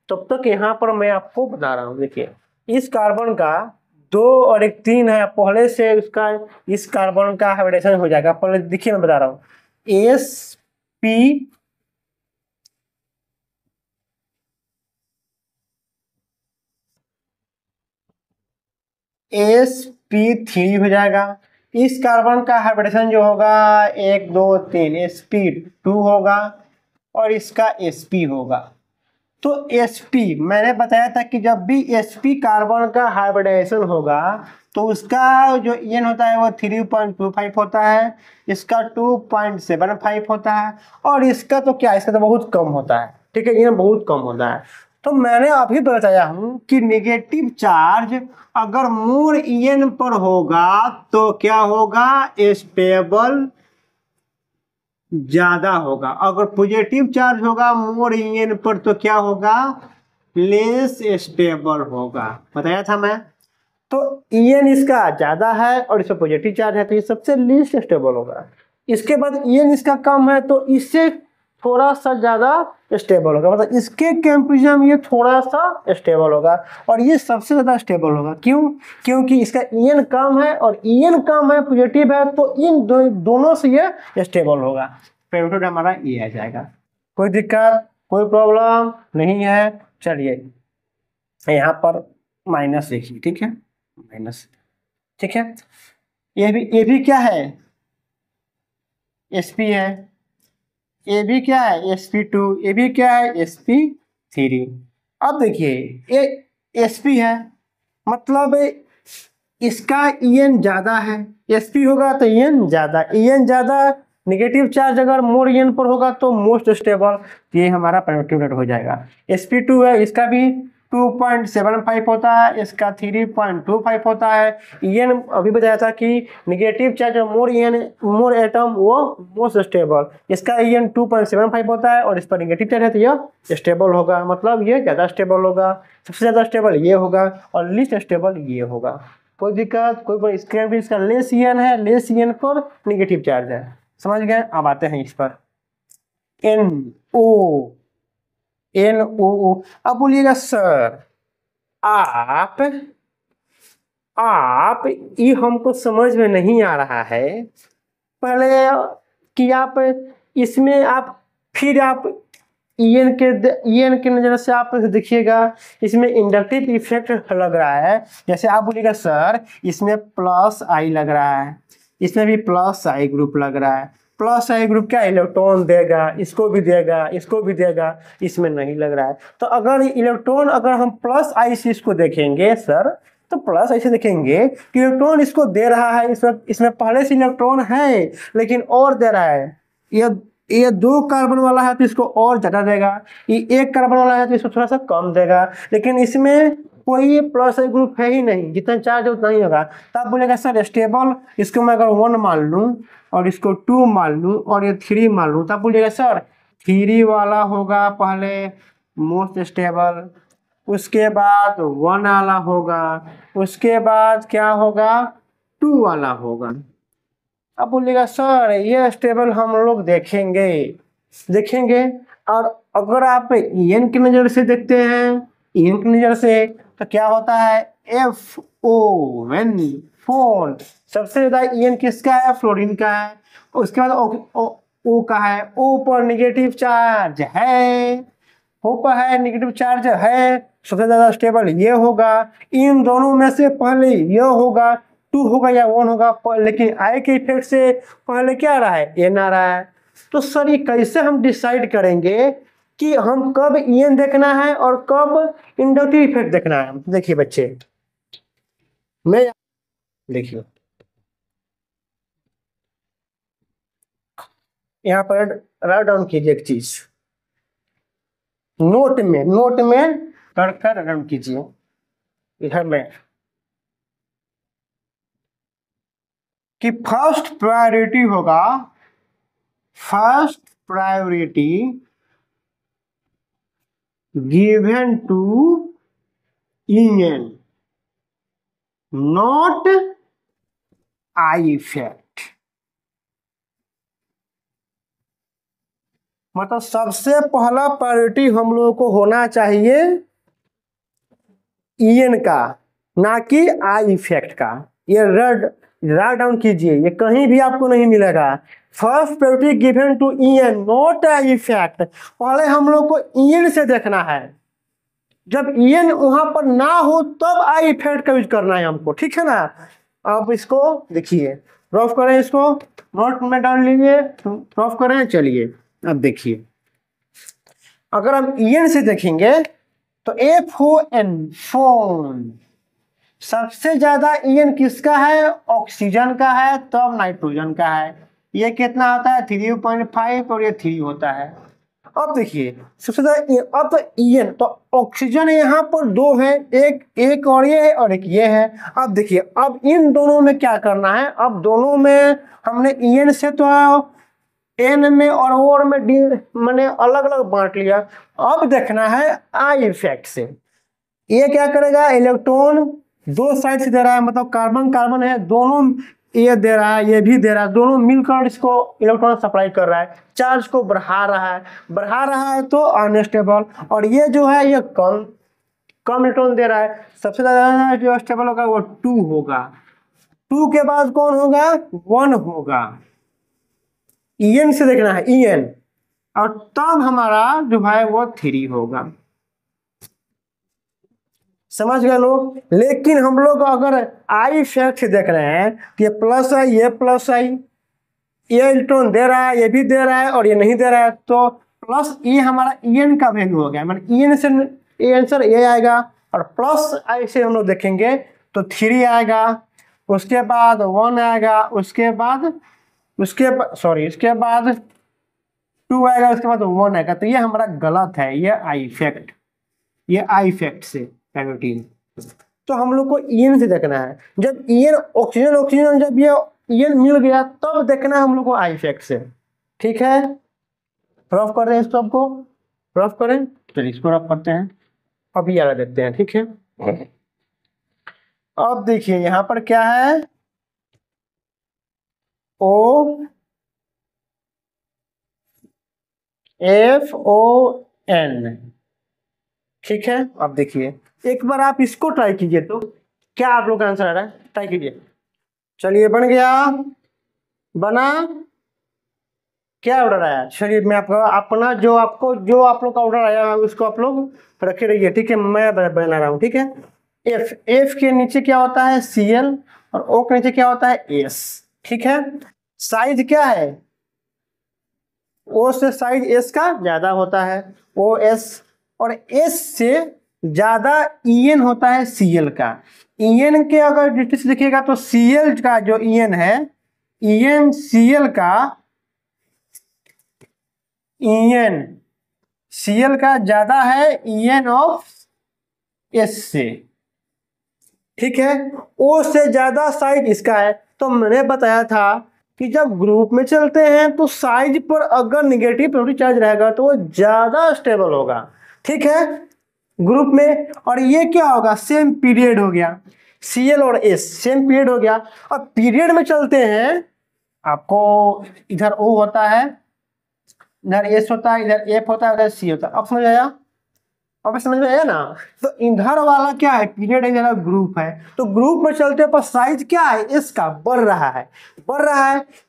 तब तक यहाँ पर मैं आपको बता रहा हूँ। देखिए इस कार्बन का 2 और एक 3 है, पहले से उसका इस कार्बन का हाइब्रिडाइजेशन हो जाएगा। पहले देखिए मैं बता रहा हूँ, sp3 हो जाएगा। इस कार्बन का हाइब्रिडेशन जो होगा 1 2 3 sp2 होगा और इसका sp होगा। तो sp मैंने बताया था कि जब भी sp कार्बन का हाइब्रिडेशन होगा तो उसका जो ईएन होता है वो 3.25 होता है, इसका 2.75 होता है और इसका तो क्या, इसका तो बहुत कम होता है, ठीक है, ईएन बहुत कम होता है। तो मैंने अभी बताया हूं कि नेगेटिव चार्ज अगर मोर ईएन पर होगा तो क्या होगा, स्टेबल ज्यादा होगा। अगर पॉजिटिव चार्ज होगा मोर ईएन पर तो क्या होगा, लेस स्टेबल होगा। बताया था मैं। तो En इसका ज्यादा है और इसमें पॉजिटिव चार्ज है, तो ये सबसे लीस्ट स्टेबल होगा। इसके बाद En इसका कम है तो इससे थोड़ा सा ज्यादा स्टेबल होगा, मतलब इसके कंपेरिजन में ये थोड़ा सा स्टेबल होगा और ये सबसे ज्यादा स्टेबल होगा। क्यों? क्योंकि इसका En कम है और En कम है, पॉजिटिव है, तो इन दोनों से ये स्टेबल होगा। पेरियोडिक हमारा ये आ जाएगा। कोई दिक्कत, कोई प्रॉब्लम नहीं है। चलिए यहाँ पर माइनस देखिए, ठीक है, माइनस, ठीक है। ये भी क्या है? sp है। ये भी क्या है? sp2। ये भी क्या है? sp3। अब देखिए ये sp है, मतलब इसका En ज्यादा है, sp होगा तो En ज्यादा, En ज्यादा, नेगेटिव चार्ज अगर मोर En पर होगा तो मोस्ट स्टेबल, ये हमारा पेरियोडिक रेट हो जाएगा। sp2 है, इसका भी 2.75 होता है, इसका 3.25 होता है। En अभी बताया था कि नेगेटिव चार्ज मोर एटम वो मोस्ट स्टेबल, इसका En 2.75 होता है और इस पर नेगेटिव चार्ज है तो यह स्टेबल होगा, मतलब ये ज़्यादा स्टेबल होगा। सबसे ज़्यादा स्टेबल ये होगा और लीस्ट स्टेबल ये होगा। कोई दिक्कत, कोई इसका भी इसका लेस En है, लेस En पर नेगेटिव चार्ज है। समझ गए? अब आते हैं इस पर NO। अब बोलिएगा सर आप ये हमको समझ में नहीं आ रहा है पहले कि आप इसमें आप फिर आप En के नज़र से आप देखिएगा, इसमें इंडक्टिव इफेक्ट लग रहा है। जैसे आप बोलिएगा सर इसमें प्लस आई लग रहा है, इसमें भी प्लस आई ग्रुप लग रहा है। प्लस आई ग्रुप क्या इलेक्ट्रॉन देगा, इसको भी देगा, इसको भी देगा, इसमें नहीं लग रहा है। तो अगर इलेक्ट्रॉन अगर हम प्लस आई से इसको देखेंगे सर, तो प्लस ऐसे देखेंगे कि इलेक्ट्रॉन इसको दे रहा है, इसमें पहले से इलेक्ट्रॉन है लेकिन और दे रहा है। ये 2 कार्बन वाला है तो इसको और ज़्यादा देगा, ये 1 कार्बन वाला है तो इसको थोड़ा सा कम देगा, लेकिन इसमें कोई प्लस ग्रुप है ही नहीं, जितना चार्ज उतना ही होगा। तब बोलेगा सर स्टेबल, इसको मैं अगर 1 मान लूँ और इसको 2 मान लूँ और ये 3 मान लूँ, तब बोलिएगा सर 3 वाला होगा पहले मोस्ट स्टेबल, उसके बाद 1 वाला होगा, उसके बाद क्या होगा 2 वाला होगा। अब बोलिएगा सर ये स्टेबल हम लोग देखेंगे। और अगर आप En की नज़र से देखते हैं, En की नज़र से, तो क्या होता है FON फोन, सबसे ज़्यादा En किसका है? फ्लोरीन का है। उसके बाद O का है, O पर नेगेटिव चार्ज है, O पर है नेगेटिव चार्ज है, सबसे ज़्यादा स्टेबल ये होगा। इन दोनों में से पहले ये होगा, 2 होगा या 1 होगा, लेकिन आई के इफेक्ट से पहले क्या आ रहा है? En आ रहा है। तो सर ये कैसे हम डिसाइड करेंगे कि हम कब En देखना है और कब इंडक्टिव इफेक्ट देखना है? देखिए बच्चे, मैं देखिए यहाँ पर राइट डाउन कीजिए एक चीज, नोट में कर डाउन कीजिए इधर में कि फर्स्ट प्रायोरिटी होगा, first priority given to En, not I effect. मतलब सबसे पहला प्रायोरिटी हम लोगों को होना चाहिए En का, ना कि आई इफेक्ट का। ये राइट डाउन कीजिए, ये कहीं भी आपको नहीं मिलेगा। First priority given to En, not I effect. पहले हम लोग को En से देखना है, जब En वहां पर ना हो तब आई इफेक्ट का यूज करना है हमको, ठीक है ना। अब इसको देखिए, रफ करें, इसको नोट में डाल लीजिए, रफ करें। चलिए अब देखिए, अगर हम En से देखेंगे तो FON फोन, सबसे ज्यादा En किसका है? ऑक्सीजन का है, तब नाइट्रोजन का है। ये कितना होता है? 3.5 और ये 3 होता है। अब देखिए सबसे ज्यादा, अब तो En, तो ऑक्सीजन यहाँ पर 2 है, एक और ये है और एक ये है। अब देखिए, अब इन दोनों में क्या करना है? अब दोनों में हमने En से तो N में और O में मैंने अलग अलग बांट लिया। अब देखना है आई इफेक्ट से। ये क्या करेगा? इलेक्ट्रॉन दो साइड से दे रहा है, मतलब कार्बन कार्बन है, दोनों ये दे रहा है, ये भी दे रहा है, दोनों मिलकर इसको इलेक्ट्रॉन सप्लाई कर रहा है, चार्ज को बढ़ा रहा है तो अनस्टेबल। और ये जो है ये कम इलेक्ट्रॉन दे रहा है, सबसे ज्यादा जो स्टेबल होगा वो 2 होगा। 2 के बाद कौन होगा? 1 होगा। En से देखना है, En, और तब हमारा जो है वो 3 होगा। समझ गए लोग? लेकिन हम लोग अगर आई इफेक्ट से देख रहे हैं कि ये प्लस है, ये प्लस है, ये इलेक्ट्रॉन दे रहा है, ये भी दे रहा है और ये नहीं दे रहा है, तो प्लस ये हमारा En का वैल्यू हो गया, मतलब En से ये आंसर ये आएगा। और प्लस आई से हम लोग देखेंगे तो 3 आएगा, उसके बाद 1 आएगा, उसके बाद 2 आएगा, उसके बाद 1 आएगा। तो ये हमारा गलत है, ये आई इफेक्ट से पैरोटीन। तो हम लोग को En से देखना है। जब En ऑक्सीजन जब ये En मिल गया तब देखना है हम लोग को आई इफेक्ट से। ठीक है, रफ कर दें इसको, आपको रफ करें, चलिए इसको रफ करते हैं, अभी याद देखते हैं। ठीक है, अब देखिए यहां पर क्या है, OFON, ठीक है। अब देखिए एक बार आप इसको ट्राई कीजिए तो क्या आप लोग का आंसर आ रहा है, ट्राई कीजिए। चलिए बन गया, बना, क्या ऑर्डर आया? चलिए मैं आपको अपना जो आप लोग का ऑर्डर आया है उसको आप लोग रखे रहिए। ठीक है, मैं बना रहा हूँ। ठीक है, एफ के नीचे क्या होता है? Cl, और O के नीचे क्या होता है? S। ठीक है, साइज क्या है? O से साइज S का ज्यादा होता है, OS, और S से ज्यादा En होता है Cl का। En के अगर डिस्टेंस देखिएगा तो Cl का जो En है, En Cl का ज्यादा है En ऑफ S से। ठीक है, O से ज्यादा साइज इसका है। तो मैंने बताया था कि जब ग्रुप में चलते हैं तो साइज पर अगर निगेटिव पॉजिटिव चार्ज रहेगा तो वो ज्यादा स्टेबल होगा। ठीक है, ग्रुप में। और ये क्या होगा? सेम पीरियड हो गया, Cl और S सेम पीरियड हो गया। अब पीरियड में चलते हैं, आपको इधर O होता है, इधर S होता है, इधर F होता है, इधर C होता है। अब समझ आया? अब समझ में आया ना? तो इधर वाला क्या है? पीरियड है, इधर ग्रुप है। तो ग्रुप में चलते पर साइज क्या है? इसका बढ़ रहा है।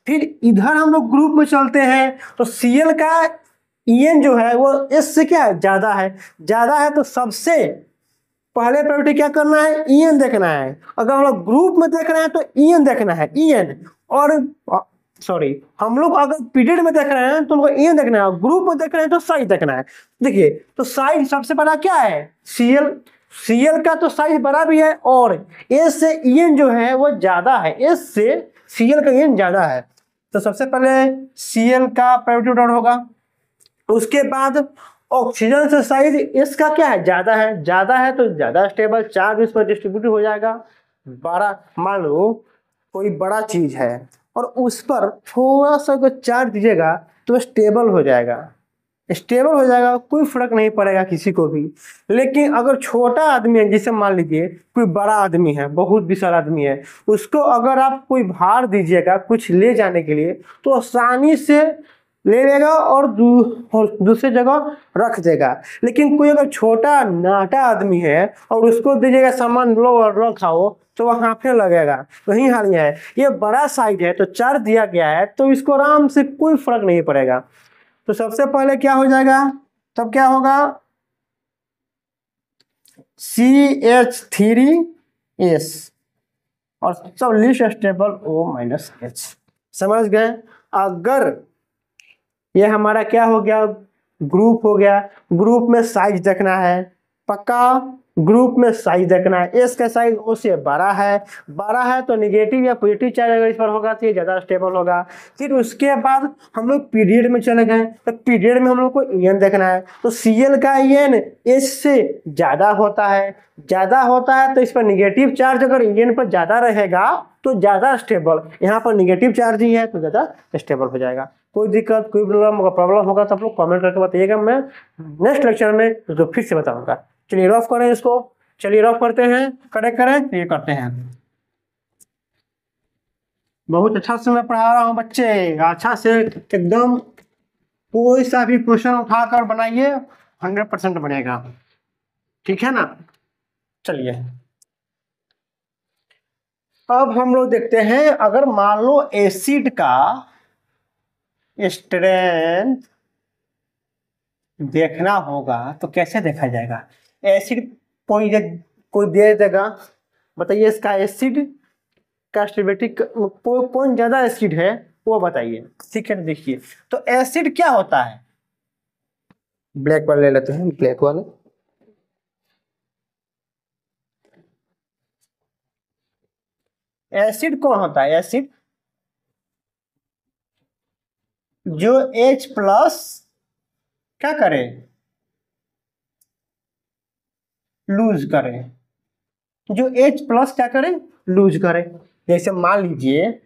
फिर इधर हम लोग ग्रुप में चलते हैं तो Cl का En जो है वो S से क्या है? ज्यादा है। तो सबसे पहले प्रायोरिटी क्या करना है? En देखना है। अगर हम लोग ग्रुप में देख रहे हैं तो En देखना है, En। और सॉरी, हम लोग अगर पीरियड में देख रहे हैं तो हमको En देखना है, ग्रुप में देख रहे हैं तो साइज देखना है। देखिए, तो साइज सबसे बड़ा क्या है? Cl का तो साइज बड़ा भी है, और S से En जो है वो ज्यादा है, S से Cl का En ज्यादा है। तो सबसे पहले Cl का प्रायोरिटी ऑर्डर होगा। उसके बाद ऑक्सीजन से साइज इसका क्या है? ज्यादा है तो ज्यादा स्टेबल चार्ज इस पर डिस्ट्रीब्यूट हो जाएगा। बड़ा, मान लो कोई बड़ा चीज है और उस पर थोड़ा सा अगर चार्ज दीजिएगा तो स्टेबल हो जाएगा, कोई फर्क नहीं पड़ेगा किसी को भी। लेकिन अगर छोटा आदमी है, जिसे मान लीजिए कोई बड़ा आदमी है, बहुत विशाल आदमी है, उसको अगर आप कोई भार दीजिएगा कुछ ले जाने के लिए तो आसानी से ले लेगा और दूसरी जगह रख देगा। लेकिन कोई अगर छोटा नाटा आदमी है और उसको दीजिएगा सामान लो और रखाओ तो वह हाफने लगेगा। वही हाल है, ये बड़ा साइज है तो चार्ज दिया गया है तो इसको आराम से कोई फर्क नहीं पड़ेगा। तो सबसे पहले क्या हो जाएगा? तब क्या होगा? CH3S, और सब लीस्ट स्टेबल O-H। समझ गए? अगर ये हमारा क्या हो गया? ग्रुप हो गया। ग्रुप में साइज देखना है, पक्का ग्रुप में साइज देखना है। एस का साइज ओ से बड़ा है तो निगेटिव या पॉजिटिव चार्ज अगर इस पर होगा तो ये ज़्यादा स्टेबल होगा। फिर उसके बाद हम लोग पीरियड में चले गए, तो पीरियड में हम लोग को En देखना है। तो Cl का En एस से ज़्यादा होता है तो इस पर निगेटिव चार्ज अगर En पर ज़्यादा रहेगा तो ज़्यादा स्टेबल, यहाँ पर निगेटिव चार्ज ही है तो ज़्यादा स्टेबल हो जाएगा। कोई दिक्कत, कोई प्रॉब्लम होगा तो आप लोग कमेंट करके बताइएगा, मैं नेक्स्ट लेक्चर में तो फिर से बताऊंगा। चलिए रफ करें इसको। चलिए रफ करते हैं, करेक्ट करें, ये करते हैं। बहुत अच्छा से मैं पढ़ा रहा हूँ बच्चे, अच्छा से एकदम कोई सा भी क्वेश्चन उठाकर बनाइए, 100% बनेगा, ठीक है ना। चलिए अब हम लोग देखते हैं, अगर मान लो एसिड का स्ट्रेंथ देखना होगा तो कैसे देखा जाएगा। एसिड कोई दे देगा, बताइए इसका एसिड का स्टेबिलिटी कौन ज्यादा एसिड है वो बताइए, ठीक है। देखिए तो एसिड क्या होता है, ब्लैक वाले ले लेते हैं, ब्लैक वाले। एसिड कौन होता है, एसिड जो H प्लस क्या करे, लूज करे, जो H प्लस क्या करे, लूज करे। जैसे मान लीजिए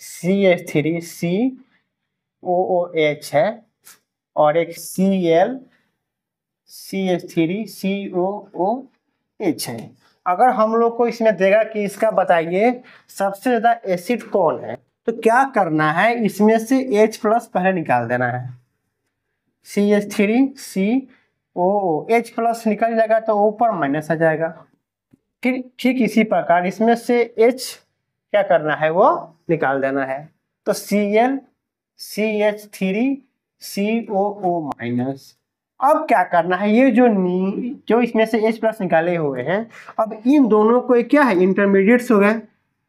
CH3COOH है और एक ClCH3COOH है। अगर हम लोग को इसमें देगा कि इसका बताइए सबसे ज्यादा एसिड कौन है, तो क्या करना है, इसमें से H प्लस पहले निकाल देना है। CH3COOH प्लस निकल जाएगा तो ऊपर माइनस आ जाएगा। फिर ठीक इसी प्रकार इसमें से H क्या करना है, वो निकाल देना है। तो ClCH3COO माइनस। अब क्या करना है, ये जो इसमें से H प्लस निकाले हुए हैं, अब इन दोनों को क्या है, इंटरमीडिएट्स हो गए।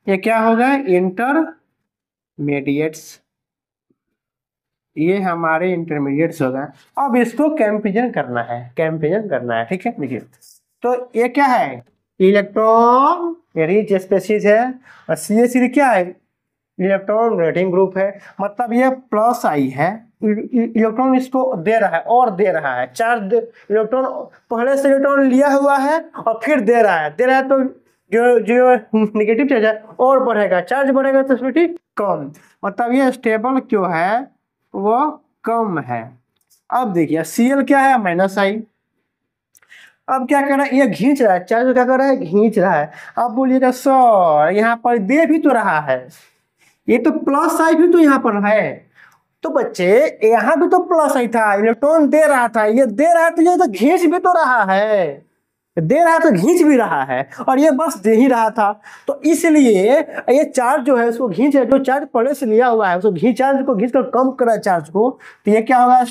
ये क्या हो गए, इंटरमीडिएट्स, ये हमारे इंटरमीडिएट्स हो गए। अब इसको कंपैरिजन करना है, कंपैरिजन करना है, ठीक है। देखिए तो ये क्या है, इलेक्ट्रॉन रिच स्पीशीज है, और CH3 क्या है, इलेक्ट्रॉन डोनेटिंग ग्रुप है। मतलब ये प्लस आई है, इलेक्ट्रॉन इसको दे रहा है और दे रहा है चार्ज, इलेक्ट्रॉन पहले से इलेक्ट्रॉन लिया हुआ है और फिर दे रहा है तो जो नेगेटिव चार्ज है और बढ़ेगा, चार्ज बढ़ेगा तो स्पीड कम, मतलब ये स्टेबल क्यों है, वो कम है। अब देखिए Cl क्या है, माइनस आई। अब क्या कर रहा है, ये खींच रहा है, चार्ज क्या कर रहा है, खींच रहा है। अब बोलिएगा सर यहाँ पर दे भी तो रहा है, ये तो प्लस आई भी तो यहाँ पर है। तो बच्चे यहाँ भी तो प्लस आई था, इलेक्ट्रॉन दे रहा था, ये दे रहा है तो ये तो खींच भी तो रहा है, दे रहा है तो खींच भी रहा है, और ये बस दे ही रहा था। तो इसलिए ये चार्ज जो है उसको खींच, जो चार्ज पहले से लिया हुआ है उसको चार्ज को खींच कर कम कर रहा है चार्ज को, तो ये क्या होगा,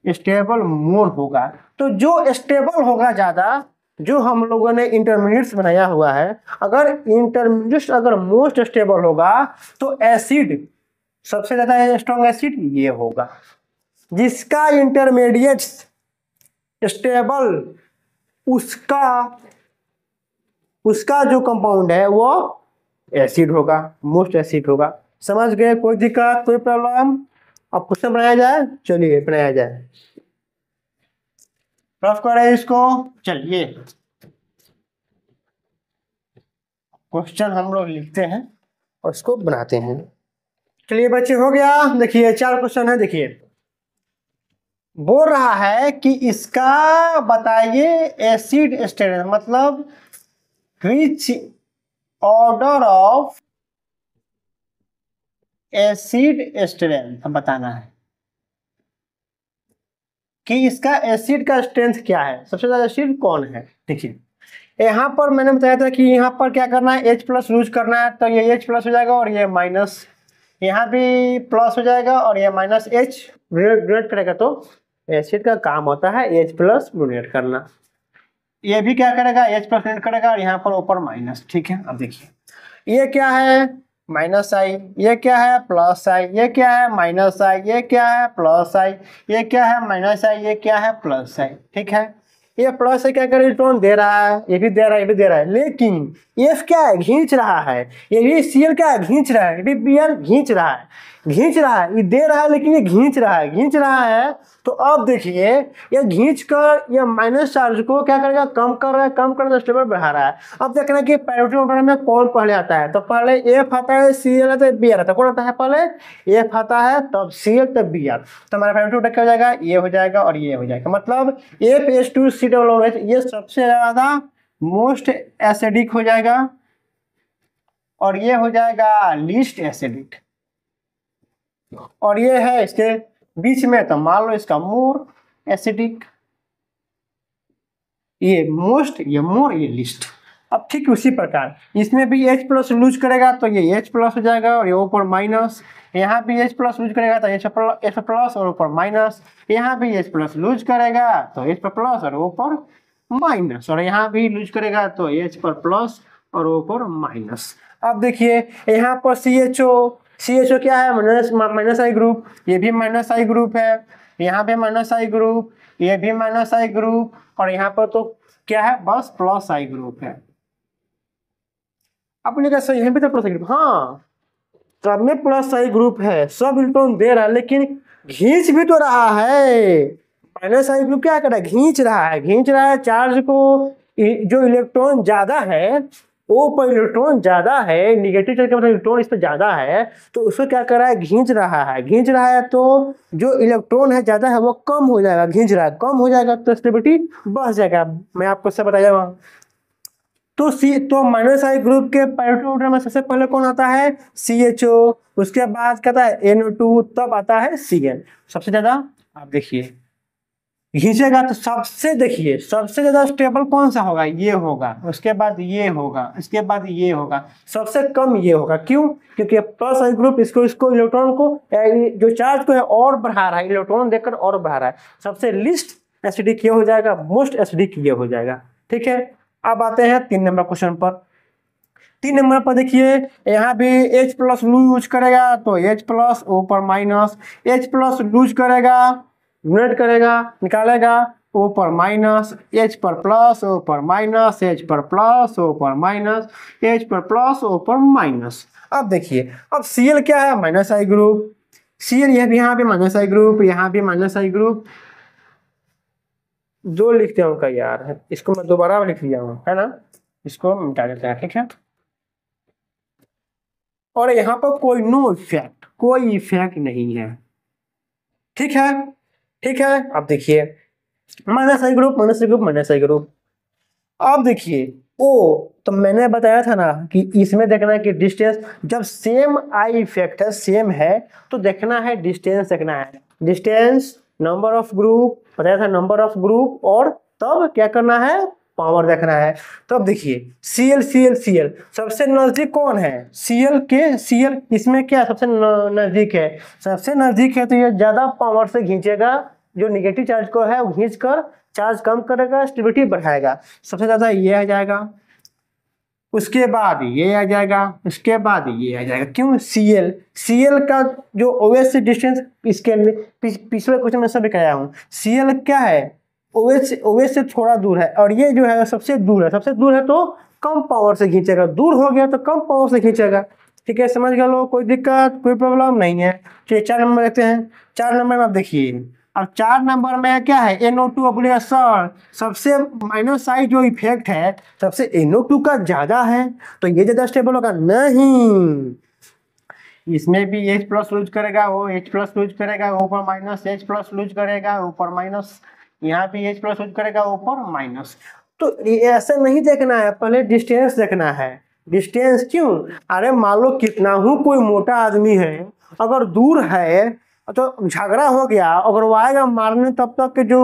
स्टेबल मोर होगा। तो जो स्टेबल होगा ज्यादा, जो हम लोगों ने इंटरमीडिएट्स बनाया हुआ है, अगर इंटरमीडिएट्स अगर मोस्ट स्टेबल होगा तो एसिड सबसे ज्यादा स्ट्रॉन्ग एसिड ये होगा। जिसका इंटरमीडिएट्स स्टेबल, उसका जो कंपाउंड है वो एसिड होगा, मोस्ट एसिड होगा। समझ गए, कोई दिक्कत, कोई प्रॉब्लम। अब क्वेश्चन बनाया जाए, चलिए बनाया जाए, रफ करें इसको। चलिए क्वेश्चन हम लोग लिखते हैं और इसको बनाते हैं। चलिए बच्चे हो गया, देखिए 4 क्वेश्चन है। देखिए बोल रहा है कि इसका बताइए एसिड स्ट्रेंथ, मतलब which order of acid strength बताना है कि इसका एसिड का स्ट्रेंथ क्या है, सबसे ज्यादा एसिड कौन है। देखिए यहाँ पर मैंने बताया था कि यहाँ पर क्या करना है, H प्लस यूज करना है, तो ये H प्लस हो जाएगा और ये माइनस, यहाँ भी प्लस हो जाएगा और ये माइनस H डोनेट करेगा। तो एसिड का काम होता है H प्लस डोनेट करना, ये भी क्या करेगा, H प्लस डोनेट करेगा और यहाँ पर ऊपर माइनस, ठीक है। अब देखिए ये क्या है, माइनस आई, ये क्या है, प्लस आई, ये क्या है, माइनस आई, ये क्या है, प्लस आई, ये क्या है, माइनस आई, ये क्या है, प्लस आई, ठीक है। ये प्लस है, क्या करे, इलेक्ट्रॉन दे रहा है, ये भी दे रहा है, ये भी दे रहा है, लेकिन F क्या है, खींच रहा है, ये भी Cl क्या है, खींच रहा है, ये भी Br खींच रहा है। खींच रहा है, ये दे रहा है लेकिन ये खींच रहा है, खींच रहा है। तो अब देखिए ये खींच कर ये माइनस चार्ज को क्या करेगा, कम कर रहा है, कम कर स्टेबल बढ़ा रहा है। अब देखना है कि पायरोटी ऑर्डर में कौन पहले आता है, तो पहले एफ आता है, सी एल आता है, बी आता है। कौन आता है पहले, एफ आता है तब सी एल तब बी आर। तो हमारा पायरोटी ऑर्डर क्या हो जाएगा, ये हो जाएगा और ये हो जाएगा। मतलब F H two C double O H ये सबसे ज्यादा मोस्ट एसिडिक हो जाएगा और ये हो जाएगा लीस्ट एसिडिक। और ये है इसके बीच में, तो मान लो इसका मोर एसिडिक, ये मोस्ट, ये मोर, ये लिस्ट। अब ठीक उसी प्रकार इसमें भी H प्लस लूज करेगा तो ये H प्लस हो जाएगा और ये ऊपर माइनस, यहाँ भी H प्लस लूज करेगा तो H प्लस और ऊपर माइनस, यहाँ भी H प्लस लूज करेगा तो H पर प्लस और ऊपर माइनस, और यहाँ भी लूज करेगा तो H पर प्लस और ऊपर माइनस। अब देखिए यहाँ पर CHO क्या है, माइनस आई ग्रुप, ये भी माइनस आई ग्रुप है, यहाँ पे माइनस आई ग्रुप, ये भी माइनस आई ग्रुप, और यहाँ पर तो क्या है, बस प्लस आई ग्रुप है। अपने कैसे यहाँ भी तो प्लस आई ग्रुप, हाँ सब में प्लस आई ग्रुप है, सब इलेक्ट्रॉन दे रहा है लेकिन खींच भी तो रहा है। माइनस आई ग्रुप क्या कर रहा है, खींच रहा है, खींच रहा है चार्ज को। जो इलेक्ट्रॉन ज्यादा है ओ पर इलेक्ट्रॉन ज्यादा है, निगेटिव चार्ज का मतलब इलेक्ट्रॉन इस पर ज्यादा है, तो उसको क्या कर रहा है, खींच रहा है। खींच रहा है तो जो इलेक्ट्रॉन है ज्यादा है वो कम हो जाएगा, खींच रहा है कम हो जाएगा तो स्टेबिलिटी बढ़ जाएगा। मैं आपको सब बताया वहां। तो माइनस आई ग्रुप के पायरोटी ऑर्डर में सबसे पहले कौन आता है, CHO, उसके बाद कहता है NO2, तब आता है Cl सबसे ज्यादा। आप देखिए खींचेगा तो सबसे, देखिए सबसे ज्यादा स्टेबल कौन सा होगा, ये होगा, उसके बाद ये होगा, इसके बाद ये होगा, सबसे कम ये होगा। क्यों, क्योंकि प्लस आई ग्रुप इसको इलेक्ट्रॉन को जो चार्ज को है और बढ़ा रहा है, इलेक्ट्रॉन देकर और बढ़ा रहा है। सबसे लिस्ट एसिडिक ये हो जाएगा, मोस्ट एसिडिक ये हो जाएगा। ठीक है, अब आते हैं 3 नंबर क्वेश्चन पर। 3 नंबर पर देखिए यहाँ भी H प्लस लूज करेगा तो H प्लस ऊपर माइनस, H प्लस लूज करेगा, यूनिट करेगा, निकालेगा, ऊपर माइनस, H पर प्लस ऊपर माइनस, H पर प्लस ऊपर माइनस, H पर प्लस ऊपर माइनस। अब देखिए अब Cl क्या है, माइनस आई ग्रुप, Cl यह भी यहाँ पे माइनस आई ग्रुप, यहाँ भी माइनस आई ग्रुप, दो लिखते हैं का यार, इसको मैं दोबारा लिख लिया हूँ, है ना, इसको मिटा देते हैं। ठीक है, और यहाँ पर कोई नो इफेक्ट, कोई इफेक्ट नहीं है। ठीक है, ठीक है। अब देखिए माइनस आई ग्रुप, माइनस आई ग्रुप, माइनस आई ग्रुप। अब देखिए ओ, तो मैंने बताया था ना कि इसमें देखना है कि डिस्टेंस, जब सेम आई इफेक्ट है, सेम है, तो देखना है डिस्टेंस, देखना है डिस्टेंस, नंबर ऑफ ग्रुप, बताया था नंबर ऑफ ग्रुप, और तब क्या करना है, पावर देखना है। तो अब देखिए Cl सबसे नजदीक कौन है, Cl इसमें क्या सबसे नजदीक है, सबसे नजदीक है, तो ये ज्यादा पावर से खींचेगा, जो निगेटिव चार्ज को है वो खींच कर चार्ज कम करेगा, स्टेबिलिटी बढ़ाएगा। सबसे ज्यादा ये आ जाएगा, उसके बाद ये आ जाएगा, उसके बाद ये आ जाएगा। क्यों, Cl का जो OH से डिस्टेंस, इसके पिछले क्वेश्चन में सब बताया हूँ, Cl क्या है, OH से थोड़ा दूर है, और ये जो है सबसे दूर है, सबसे दूर है तो कम पावर से खींचेगा, दूर हो गया तो कम पावर से खींचेगा। ठीक है, समझ गए लोग, कोई दिक्कत कोई प्रॉब्लम नहीं है। चलिए 4 नंबर देखते हैं। 4 नंबर में आप देखिए, अब 4 नंबर में क्या है, NO2 अपने सर, सबसे माइनस आई जो इफेक्ट है, सबसे NO2 का ज्यादा है, तो ये ज्यादा स्टेबल होगा नहीं। इसमें भी H प्लस लूज करेगा, वो H प्लस लूज करेगा, ऊपर माइनस, H प्लस लूज करेगा, ऊपर माइनस, यहाँ भी H प्लस लूज करेगा, ऊपर माइनस। तो ऐसे नहीं देखना है, पहले डिस्टेंस देखना है। डिस्टेंस क्यों, अरे मान लो कितना हूँ, कोई मोटा आदमी है, अगर दूर है तो झगड़ा हो गया, अगर वो आएगा मारने, तब तक के जो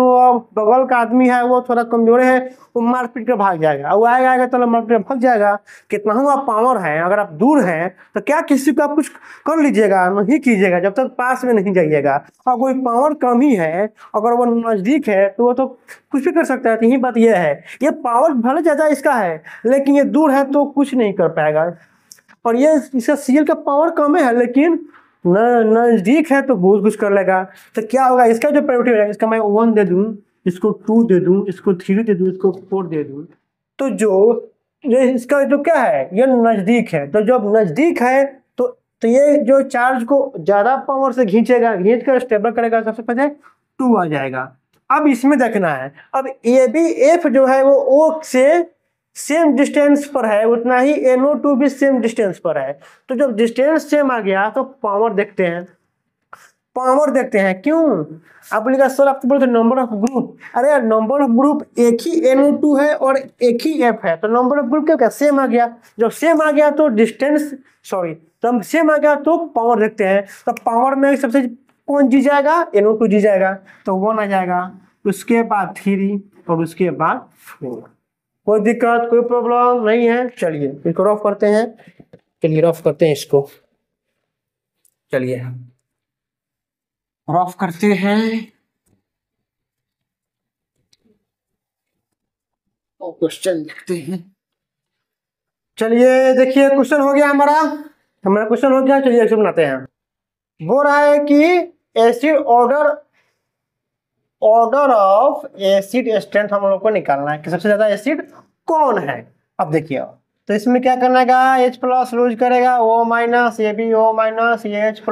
बगल का आदमी है वो थोड़ा कमजोर है, वो मार पीट कर भाग जाएगा, वो आएगा तो मार पीट भाग जाएगा। कितना हूँ आप पावर है, अगर आप दूर हैं तो क्या किसी को आप कुछ कर लीजिएगा, नहीं कीजिएगा जब तक पास में नहीं जाइएगा। और कोई पावर कम ही है, अगर वो नजदीक है तो वो तो कुछ भी कर सकता है। यही बात यह है, ये पावर भले ज्यादा इसका है, लेकिन ये दूर है तो कुछ नहीं कर पाएगा। और ये इसका Cl का पावर कम है, लेकिन नजदीक है तो बहुत कुछ कर लेगा। तो क्या होगा, इसका जो प्रायोरिटी है, इसका मैं 1 दे दूं, इसको 2 दे दूं, इसको 3 दे दूं, इसको 4 दे दूं, तो जो इसका जो क्या है, ये नजदीक है, तो जब नजदीक है तो तो ये जो चार्ज को ज्यादा पावर से खींचेगा, खींच कर स्टेबल करेगा, सबसे पहले 2 आ जाएगा। अब इसमें देखना है, अब ये भी एफ जो है वो ओ से सेम डिस्टेंस पर है, उतना ही NO2 भी सेम डिस्टेंस पर है। तो जब डिस्टेंस सेम आ गया तो पावर देखते हैं, पावर देखते हैं। क्यों? आप बोलेगा सर आप तो बोलते नंबर ऑफ ग्रुप, अरे यार नंबर ऑफ ग्रुप एक ही NO2 है और एक ही F है, तो नंबर ऑफ ग्रुप क्या सेम आ गया। जब सेम आ गया तो डिस्टेंस तब सेम आ गया तो पावर देखते हैं। तो पावर में सबसे कौन जी जाएगा? NO2 जी जाएगा, तो 1 आ जाएगा, उसके बाद 3 और उसके बाद 4। कोई दिक्कत, कोई प्रॉब्लम नहीं है। चलिए इसको रफ करते हैं, चलिए रफ करते हैं इसको, चलिए रफ करते हैं। और क्वेश्चन लिखते हैं। चलिए देखिए क्वेश्चन हो गया हमारा क्वेश्चन हो गया। चलिए इसको बनाते हैं। बोल रहा है कि acid order of acid strength हम लोग को निकालना है कि सबसे ज्यादा एसिड कौन है। अब देखिए तो इसमें क्या करना है, H+ लूज करेगा, O-, ये भी O-, ये H+,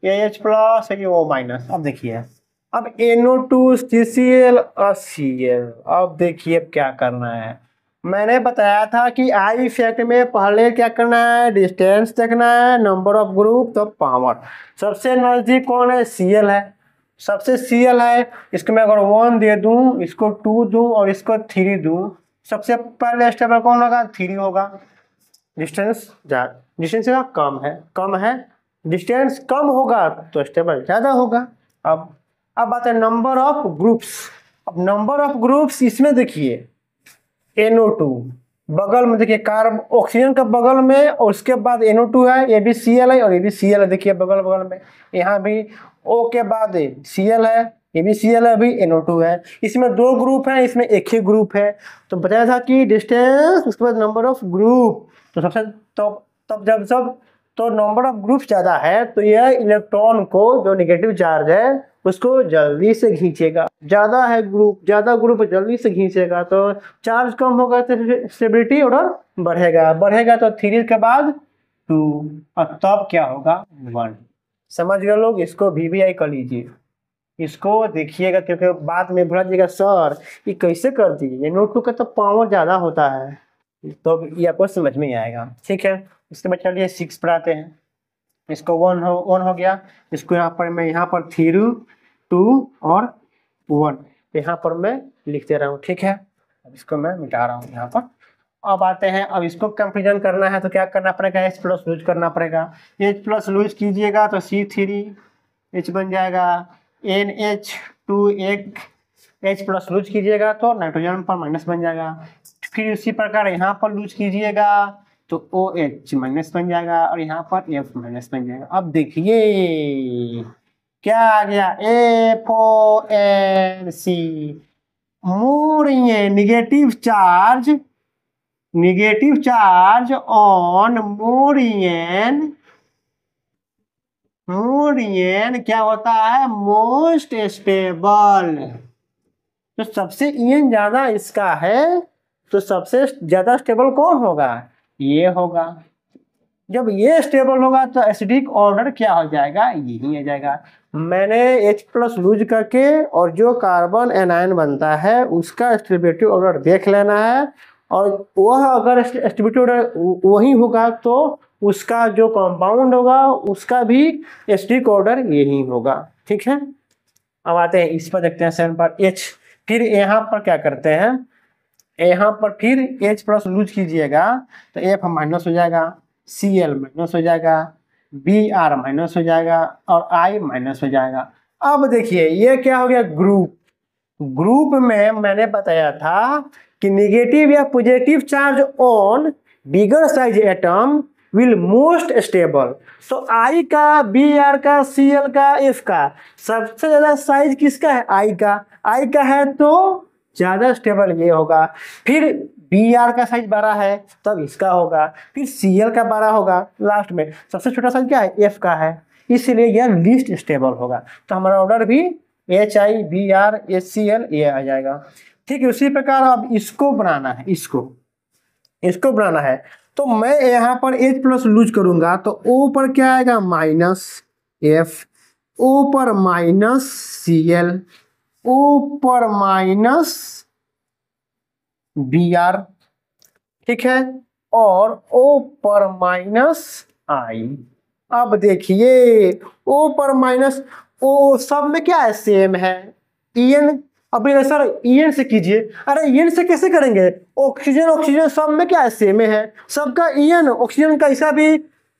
ये H+, ये O-। अब देखिए अब NO2 CCl और Cl। अब देखिए क्या करना है, मैंने बताया था कि आई इफेक्ट में पहले क्या करना है, डिस्टेंस देखना है, नंबर ऑफ ग्रुप, तो पावर। सबसे नजदीक कौन है? Cl है, सबसे Cl है। इसको मैं अगर 1 दे दूं, इसको 2 दूं और इसको 3 दूं, सबसे पहले स्टेबल कौन होगा? 3 होगा। डिस्टेंस का कम है, डिस्टेंस कम होगा तो स्टेबल ज्यादा होगा। अब बात है नंबर ऑफ ग्रुप्स। अब नंबर ऑफ ग्रुप्स इसमें देखिए NO2 बगल में, देखिए कार्बन ऑक्सीजन का बगल में और उसके बाद NO2 है, ये भी Cl है और ये भी Cl है। देखिए बगल में यहाँ भी O के बाद Cl है, ये भी Cl है, अभी NO2 है। इसमें 2 ग्रुप है, इसमें एक ही ग्रुप है। तो बताया था कि डिस्टेंस उसके बाद नंबर ऑफ ग्रुप, तो सबसे तब जब तो नंबर ऑफ ग्रुप ज्यादा है तो यह इलेक्ट्रॉन को जो नेगेटिव चार्ज है उसको जल्दी से खींचेगा। ज्यादा ग्रुप जल्दी से खींचेगा तो चार्ज कम होगा तो स्टेबिलिटी ऑर्डर बढ़ेगा तो 3 के बाद 2 और तब क्या होगा? 1। समझ गए लोग? इसको VVI कर लीजिए, इसको देखिएगा, क्योंकि बाद में भूल जाइएगा सर ये कैसे कर दिए। NO2 का तो पावर ज्यादा होता है, तो ये आपको समझ में आएगा। ठीक है, उसके बाद चलिए 6 पर आते हैं। इसको 1 हो गया, इसको यहाँ पर मैं 3, 2 और 1 यहाँ पर मैं लिखते रहा हूँ। ठीक है, अब इसको मैं मिटा रहा हूँ यहाँ पर। अब आते हैं, अब इसको कंपेरिजन करना है तो क्या करना पड़ेगा? H+ लूज करना पड़ेगा। H+ लूज कीजिएगा तो C3H बन जाएगा, NH2 एक H+ लूज कीजिएगा तो नाइट्रोजन पर माइनस बन जाएगा। फिर उसी प्रकार यहाँ पर लूज कीजिएगा तो OH- बन जाएगा और यहाँ पर F- बन जाएगा। अब देखिए क्या आ गया, FONC। मोर ये नेगेटिव चार्ज ऑन मोरियन क्या होता है? Most stable. तो सबसे ईएन ज्यादा इसका है तो सबसे ज्यादा स्टेबल कौन होगा? ये होगा। जब ये स्टेबल होगा तो एसिडिक ऑर्डर क्या हो जाएगा? यही आ जाएगा। मैंने H+ लूज करके और जो कार्बन एनायन बनता है उसका स्टेबिलिटी ऑर्डर देख लेना है, और वह अगर स्टेबिलिटी ऑर्डर वही होगा तो उसका जो कंपाउंड होगा उसका भी एसिडिक ऑर्डर यही होगा। ठीक है, अब आते हैं इस पर, देखते हैं 7 पर H। फिर यहाँ पर क्या करते हैं, यहाँ पर फिर H+ लूज कीजिएगा तो F- हो जाएगा, Cl- हो जाएगा, Br- हो जाएगा और I- हो जाएगा। अब देखिए ये क्या हो गया? ग्रुप में मैंने बताया था कि नेगेटिव या positive charge on bigger size atom will most stable. तो I का, Br का, Cl का, F का सबसे ज्यादा साइज किसका है? I का है तो ज्यादा स्टेबल ये होगा। फिर Br का साइज बड़ा है तब इसका होगा, फिर Cl का बड़ा होगा, लास्ट में सबसे छोटा साइज क्या है? F का है, इसलिए यह लीस्ट स्टेबल होगा। तो हमारा ऑर्डर भी HI Br HCl ये आ जाएगा। ठीक है, उसी प्रकार अब इसको बनाना है, इसको बनाना है तो मैं यहाँ पर H प्लस लूज करूंगा तो O पर क्या आएगा माइनस F, O पर माइनस Cl, O पर माइनस Br, ठीक है, और O पर माइनस I। अब देखिए O पर माइनस O सब में क्या है सेम है En। अब ये सर En से कीजिए, अरे En से कैसे करेंगे, ऑक्सीजन ऑक्सीजन सब में क्या है सेम है, सबका En, ऑक्सीजन का इसका भी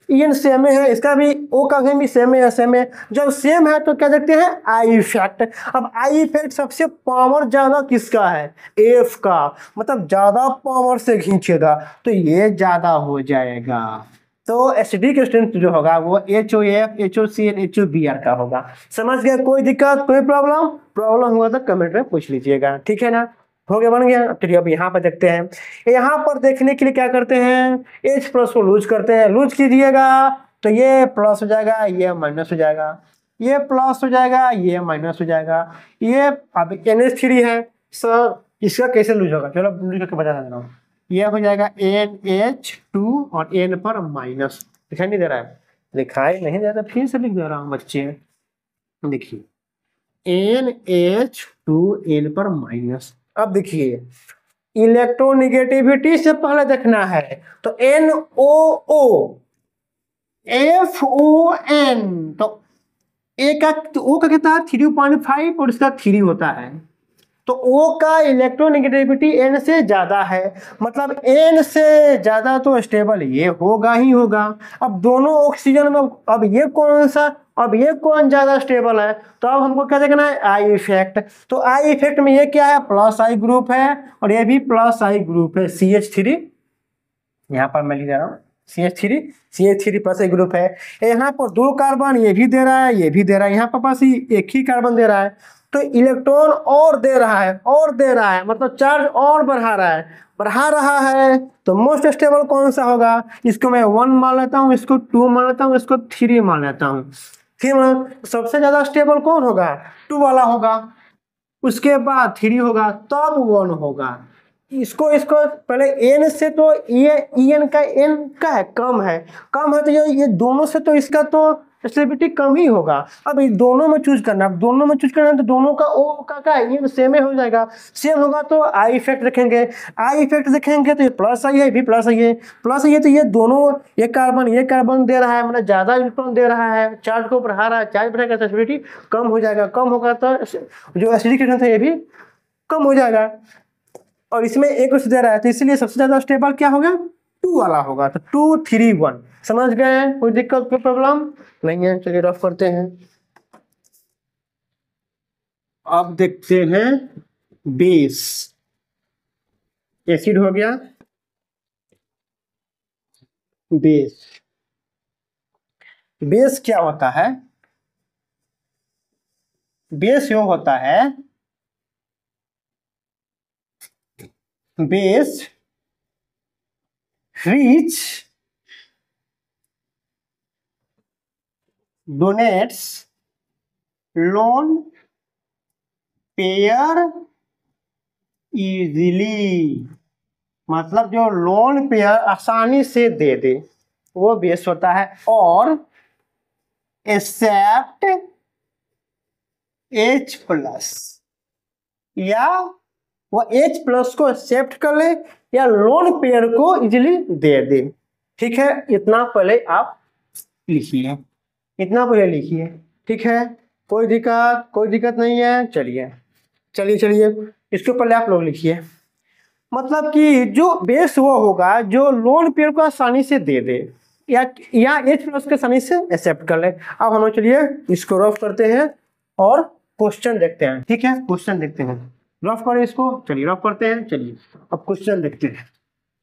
En सेम है, इसका भी O का भी सेम है, सेम है। जब सेम है तो क्या देखते हैं आई इफेक्ट। अब आई इफेक्ट सबसे पावर ज्यादा किसका है, F का, मतलब ज्यादा पावर से खींचेगा तो ये ज्यादा हो जाएगा। तो एसिडिक स्ट्रेंथ जो होगा वो HOF, HOCl, HOBr का होगा। समझ गए, कोई दिक्कत कोई प्रॉब्लम, प्रॉब्लम हुआ तो कमेंट में पूछ लीजिएगा, ठीक है ना। हो गया, बन गया। चलिए अब यहाँ पर देखते हैं, यहाँ पर देखने के लिए क्या करते हैं, H प्लस को लूज करते हैं, लूज कीजिएगा तो ये प्लस हो जाएगा, ये माइनस हो जाएगा, ये प्लस हो जाएगा, ये माइनस हो जाएगा। ये अब NH3 है सर, इसका कैसे लूज होगा, चलो लूज करके बता दे रहा हूँ। ये हो जाएगा NH2 और N पर माइनस, दिखाई नहीं दे रहा है, दिखाई नहीं दे रहा, फिर से लिख दे रहा हूँ बच्चे, देखिए NH2 N पर माइनस। अब देखिए इलेक्ट्रोनिगेटिविटी से पहले देखना है तो NOO FON, तो A का तो O का कितना है 3.5 और इसका 3 होता है, तो O का इलेक्ट्रोनेगेटिविटी N से ज्यादा है, मतलब N से ज्यादा तो स्टेबल ये होगा ही होगा। अब दोनों ऑक्सीजन में अब ये कौन सा, अब ये कौन ज्यादा स्टेबल है, तो अब हमको क्या देखना है आई इफेक्ट। तो आई इफेक्ट में ये क्या है प्लस आई ग्रुप है और ये भी प्लस आई ग्रुप है CH3, यहाँ पर मैं लिख दे रहा हूँ CH3 प्लस आई ग्रुप है। यहाँ पर 2 कार्बन ये भी दे रहा है, ये भी दे रहा है, यहाँ पर पास ही एक ही कार्बन दे रहा है, तो इलेक्ट्रॉन और दे रहा है, और दे रहा है, मतलब चार्ज और बढ़ा रहा है। तो मोस्ट स्टेबल कौन सा होगा, इसको मैं 1 मान लेता हूँ, इसको 2 मान लेता हूँ, इसको 3 मान लेता हूँ। फिर सबसे ज्यादा स्टेबल कौन होगा, 2 वाला होगा, उसके बाद 3 होगा, तब 1 होगा। इसको पहले N से, तो ये En का N का है कम है तो ये दोनों से तो इसका तो स्टेबिलिटी कम ही होगा। अब ये दोनों में चूज करना है, तो दोनों का O का ये सेम हो जाएगा, सेम होगा तो आई इफेक्ट रखेंगे, आई इफेक्ट देखेंगे तो ये प्लस आई है, भी प्लस आई है, तो ये दोनों ये कार्बन दे रहा है, मतलब ज्यादा इलेक्ट्रॉन दे रहा है, चार्ज को बढ़ा रहा है, चार्ज बढ़ेगा तो स्टेबिलिटी कम हो जाएगा, कम होगा तो जो एसिडिक रिएक्शन था ये भी कम हो जाएगा। और इसमें एक कुछ दे रहा है तो इसलिए सबसे ज्यादा स्टेबल क्या होगा 2 वाला होगा, तो 2 3 1। समझ गए, कोई दिक्कत कोई प्रॉब्लम नहीं है। चलिए रफ करते हैं, अब देखते हैं बेस। एसिड हो गया, बेस क्या होता है, बेस यो होता है base which donates lone pair easily, मतलब जो लोन पेयर आसानी से दे दे वो बेस होता है, और एक्सेप्ट H प्लस, या वो H प्लस को एक्सेप्ट कर ले या लोन पेयर को इजीली दे दे। ठीक है, इतना पहले आप लिखिए, ठीक है, कोई दिक्कत नहीं है। चलिए इसके पहले आप लोग लिखिए, मतलब कि जो बेस वो होगा जो लोन पेयर को आसानी से दे दे या H प्लस को आसानी से एक्सेप्ट कर ले। अब हम चलिए इसको रफ करते हैं और क्वेश्चन देखते हैं, ठीक है, क्वेश्चन देखते हैं, रफ करें इसको, चलिए रफ करते हैं। चलिए अब क्वेश्चन देखते हैं।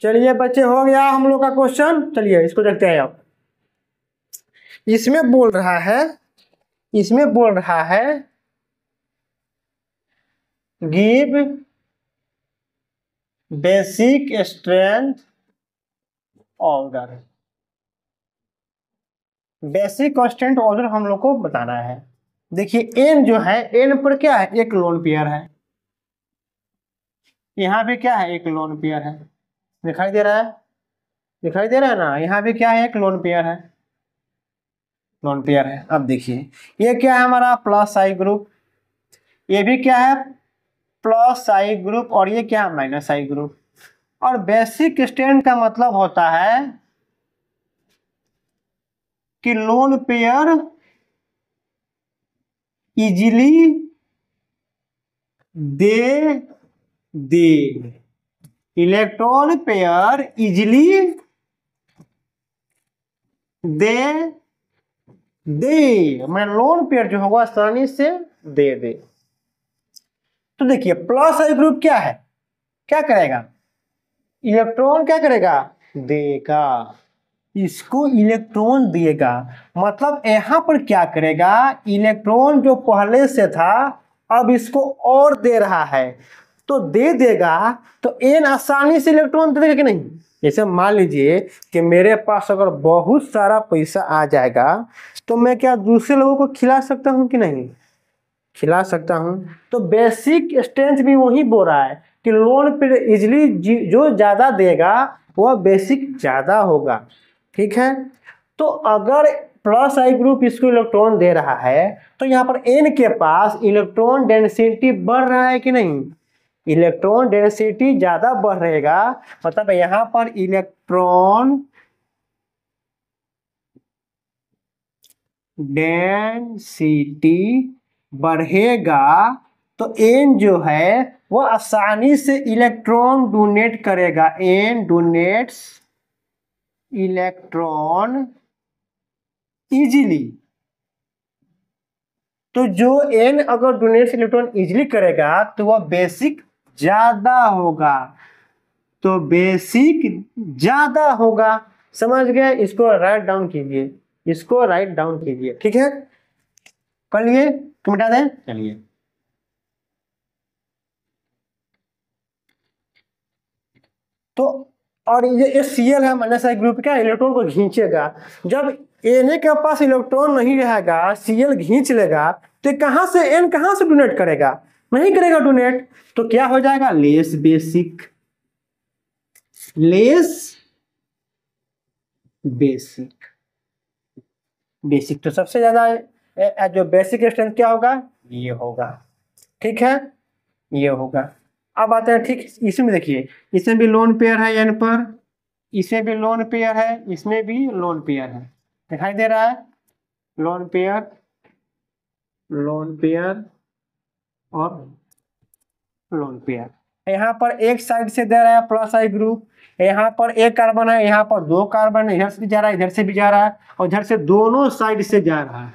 चलिए बच्चे हो गया हम लोग का क्वेश्चन, चलिए इसको देखते हैं। अब इसमें बोल रहा है give basic strength order, basic strength order हम लोग को बताना है। देखिए N जो है, N पर क्या है, एक लोन पेयर है, यहाँ पे क्या है, एक लोन पेयर है, दिखाई दे रहा है, दिखाई दे रहा है ना, यहाँ भी क्या है, एक लोन पेयर है, लोन पेयर है। अब देखिए ये क्या है हमारा प्लस आई ग्रुप, ये भी क्या है प्लस आई ग्रुप, और ये क्या है माइनस आई ग्रुप। और बेसिक स्टैंड का मतलब होता है कि लोन पेयर इजीली दे इलेक्ट्रॉन पेयर इजीली दे मैं लोन पेयर जो होगा आसानी से दे। तो देखिए प्लस आई ग्रुप क्या है, क्या करेगा, इलेक्ट्रॉन क्या करेगा, देगा, इसको इलेक्ट्रॉन देगा। मतलब यहाँ पर क्या करेगा, इलेक्ट्रॉन जो पहले से था अब इसको और दे रहा है, तो दे देगा। तो एन आसानी से इलेक्ट्रॉन दे देगा कि नहीं। जैसे मान लीजिए कि मेरे पास अगर बहुत सारा पैसा आ जाएगा तो मैं क्या दूसरे लोगों को खिला सकता हूँ कि नहीं, खिला सकता हूँ। तो बेसिक स्ट्रेंथ भी वही बोल रहा है कि लोन पे इजिली जो ज्यादा देगा वह बेसिक ज्यादा होगा, ठीक है। तो अगर प्लस आई ग्रुप इसको इलेक्ट्रॉन दे रहा है तो यहाँ पर एन के पास इलेक्ट्रॉन डेंसिटी बढ़ रहा है कि नहीं, इलेक्ट्रॉन डेंसिटी ज्यादा बढ़ रहेगा। मतलब यहाँ पर इलेक्ट्रॉन डेंसिटी बढ़ेगा तो एन जो है वह आसानी से इलेक्ट्रॉन डोनेट करेगा, एन डोनेट्स इलेक्ट्रॉन इजीली। तो जो एन अगर डोनेट्स इलेक्ट्रॉन इजीली करेगा तो वह बेसिक ज्यादा होगा, तो बेसिक ज्यादा होगा। समझ गए, इसको राइट डाउन कीजिए, इसको राइट डाउन कीजिए, ठीक है, कर लिए, मिटा दें, चलिए। तो और ये Cl है माइनस आई ग्रुप क्या इलेक्ट्रॉन को खींचेगा। जब Na के पास इलेक्ट्रॉन नहीं रहेगा, Cl खींच लेगा, तो कहां से N कहां से डोनेट करेगा, नहीं करेगा डोनेट, तो क्या हो जाएगा less basic, less basic. Basic तो सबसे ज्यादा जो बेसिक स्ट्रेंथ क्या होगा, ये होगा, ठीक है, ये होगा। अब आते हैं ठीक इसमें, देखिए इसमें भी लोन पेयर है एन पर, इसमें भी लोन पेयर है, इसमें भी लोन पेयर है, दिखाई दे रहा है, लोन पेयर, लोन पेयर और लोन पेयर। यहाँ पर एक साइड से दे रहा है प्लस आई ग्रुप, यहाँ पर एक कार्बन है, यहाँ पर दो कार्बन है, इधर से भी जा रहा है, इधर से भी जा रहा है, और इधर से दोनों साइड से जा रहा है,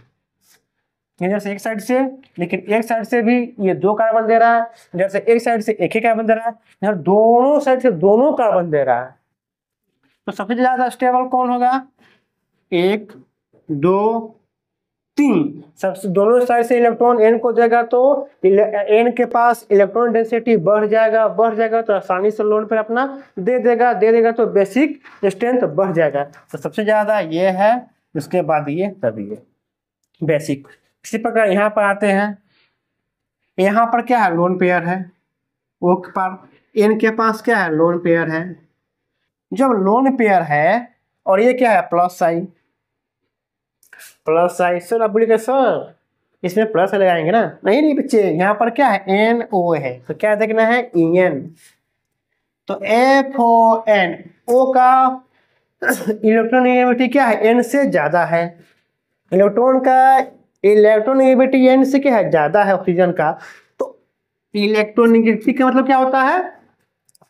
इधर से एक साइड से, लेकिन एक साइड से भी ये दो कार्बन दे रहा है, इधर से एक साइड से एक ही कार्बन दे रहा है, इधर दोनों साइड से दोनों कार्बन दे रहा है। तो सबसे ज्यादा स्टेबल कौन होगा, एक दो तीन, सबसे दोनों साइड से इलेक्ट्रॉन एन को देगा तो एन के पास इलेक्ट्रॉन डेंसिटी बढ़ जाएगा तो आसानी से लोन पर अपना दे देगा तो बेसिक स्ट्रेंथ बढ़ जाएगा। तो सबसे ज्यादा ये है, उसके बाद ये तभी ये बेसिक। इसी प्रकार यहाँ पर आते हैं, यहाँ पर क्या है लोन पेयर है, वो पर एन के पास क्या है लोन पेयर है। जब लोन पेयर है और ये क्या है प्लस आई, प्लस आई सर, आप बोलिएगा सर इसमें प्लस लगाएंगे ना, नहीं बच्चे, यहाँ पर क्या है एन ओ है, तो क्या देखना है ई एन, तो एफ ओ एन, ओ का इलेक्ट्रॉन नेगेटिविटी क्या है एन से ज्यादा है, इलेक्ट्रॉन का इलेक्ट्रॉन नेगेटिविटी एन से क्या है ज्यादा है ऑक्सीजन का। तो इलेक्ट्रॉन नेगेटिविटी का मतलब क्या होता है,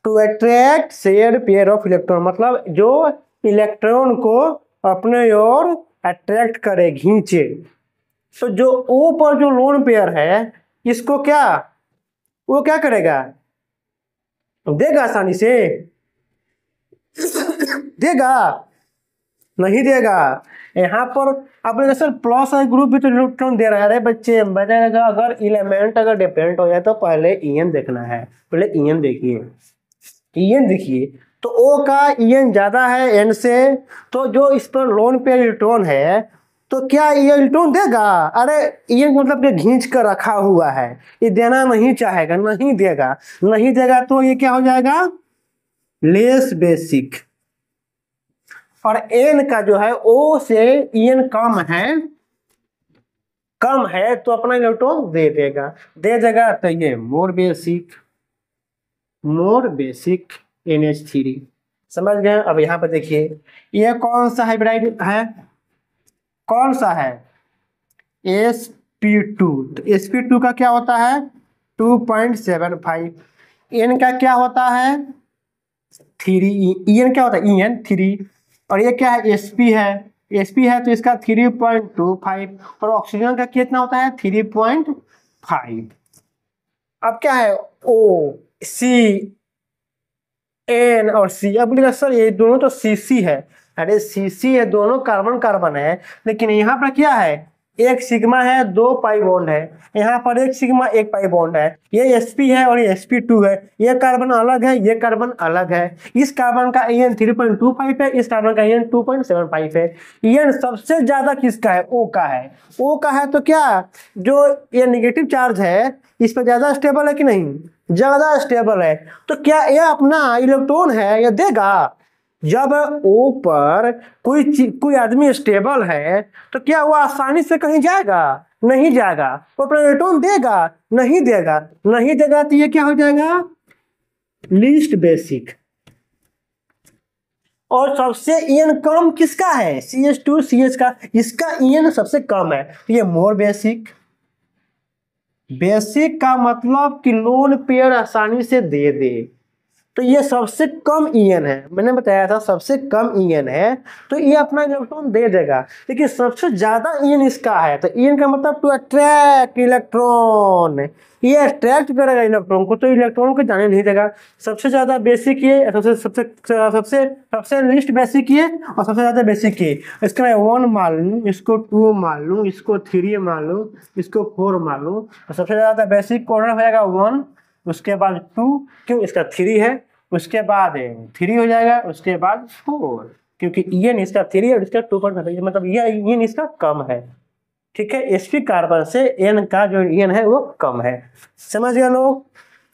to attract share pair of electron, मतलब जो इलेक्ट्रॉन को अपने ओर अट्रैक्ट करे, खींचे। तो जो ओ पर जो लोन पेयर है इसको क्या, वो क्या करेगा, देगा आसानी से, देगा नहीं देगा। यहाँ पर अपने सर प्लस आई ग्रुप भी तो इलेक्ट्रॉन दे रहा है, अरे बच्चे बताएगा अगर एलिमेंट अगर डिफरेंट हो जाए तो पहले ईएन देखना है, पहले ईएन देखिए, ईएन देखिए, तो ओ का ईएन ज्यादा है एन से, तो जो इस पर लोन पे इलेक्ट्रॉन है तो क्या ये इलेक्ट्रॉन देगा, अरे ईएन मतलब कि खींच कर रखा हुआ है, ये देना नहीं चाहेगा, नहीं देगा तो ये क्या हो जाएगा लेस बेसिक, और एन का जो है ओ से एन कम है तो अपना इलेक्ट्रॉन दे देगा तो ये मोर बेसिक NH3 समझ गए। अब यहाँ पर देखिए ये कौन सा हाइब्रिड है, कौन सा है sp2। तो sp2 का क्या होता है 2.75, n का क्या होता है 3, en क्या होता है en3, और ये क्या है sp है तो इसका 3.25 और ऑक्सीजन का कितना होता है 3.5। अब क्या है O C N और C। अब बोलेगा सर ये दोनों तो CC है, अरे CC है, दोनों कार्बन है, लेकिन यहाँ पर क्या है एक सिग्मा है 2 पाई बॉन्ड है, यहाँ पर एक सिग्मा 1 पाई बॉन्ड है, ये sp है और ये sp2 है, ये कार्बन अलग है, ये कार्बन अलग है। इस कार्बन का En 3.25 है, इस कार्बन का En 2.75 है। En सबसे ज्यादा किसका है O का है तो क्या जो ये नेगेटिव चार्ज है इस पर ज्यादा स्टेबल है कि नहीं, ज्यादा स्टेबल है, तो क्या ये अपना इलेक्ट्रॉन है ये देगा। जब O पर कोई आदमी स्टेबल है तो क्या वो आसानी से कहीं जाएगा, नहीं जाएगा, वो अपना इलेक्ट्रॉन देगा, नहीं देगा तो ये क्या हो जाएगा लीस्ट बेसिक। और सबसे En कम किसका है CH2 CH का, इसका En सबसे कम है तो ये मोर बेसिक का मतलब कि लोन पेयर आसानी से दे तो ये सबसे कम En है, मैंने बताया था सबसे कम En है तो ये अपना इलेक्ट्रॉन दे देगा। लेकिन सबसे ज्यादा En इसका है तो En का मतलब टू अट्रैक्ट इलेक्ट्रॉन, ये अट्रैक्ट करेगा इलेक्ट्रॉन को तो इलेक्ट्रॉन को जाने नहीं देगा। सबसे ज्यादा बेसिक ये, सबसे लिस्ट बेसिक ये और सबसे ज्यादा बेसिक ये। इसका मैं 1 मान लूँ, इसको 2 मान लूँ, इसको 3 मान लूँ, इसको 4 मान लूँ, तो सबसे ज्यादा बेसिक कौन हो जाएगा 1, उसके बाद 2 क्यों इसका 3 है, उसके बाद 3 हो जाएगा, उसके बाद 4 क्योंकि En इसका 3 और इसका 2.5 मतलब ये En इसका कम है। ठीक है, sp कार्बन से N का जो En है वो कम है। समझ गए लोग,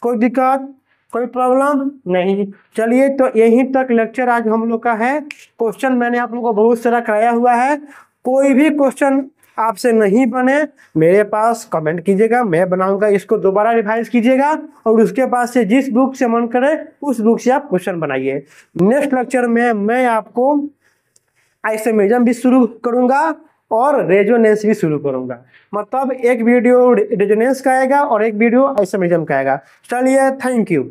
कोई दिक्कत कोई प्रॉब्लम नहीं। चलिए तो यहीं तक लेक्चर आज हम लोग का है। क्वेश्चन मैंने आप लोगों को बहुत सारा कराया हुआ है, कोई भी क्वेश्चन आपसे नहीं बने मेरे पास कमेंट कीजिएगा, मैं बनाऊंगा, इसको दोबारा रिवाइज कीजिएगा और उसके बाद से जिस बुक से मन करे उस बुक से आप क्वेश्चन बनाइए। नेक्स्ट लेक्चर में मैं आपको आइसोमेरिज्म भी शुरू करूंगा और रेजोनेंस भी शुरू करूंगा, मतलब एक वीडियो रेजोनेंस का आएगा और एक वीडियो आइसोमेरिज्म का आएगा। चलिए थैंक यू।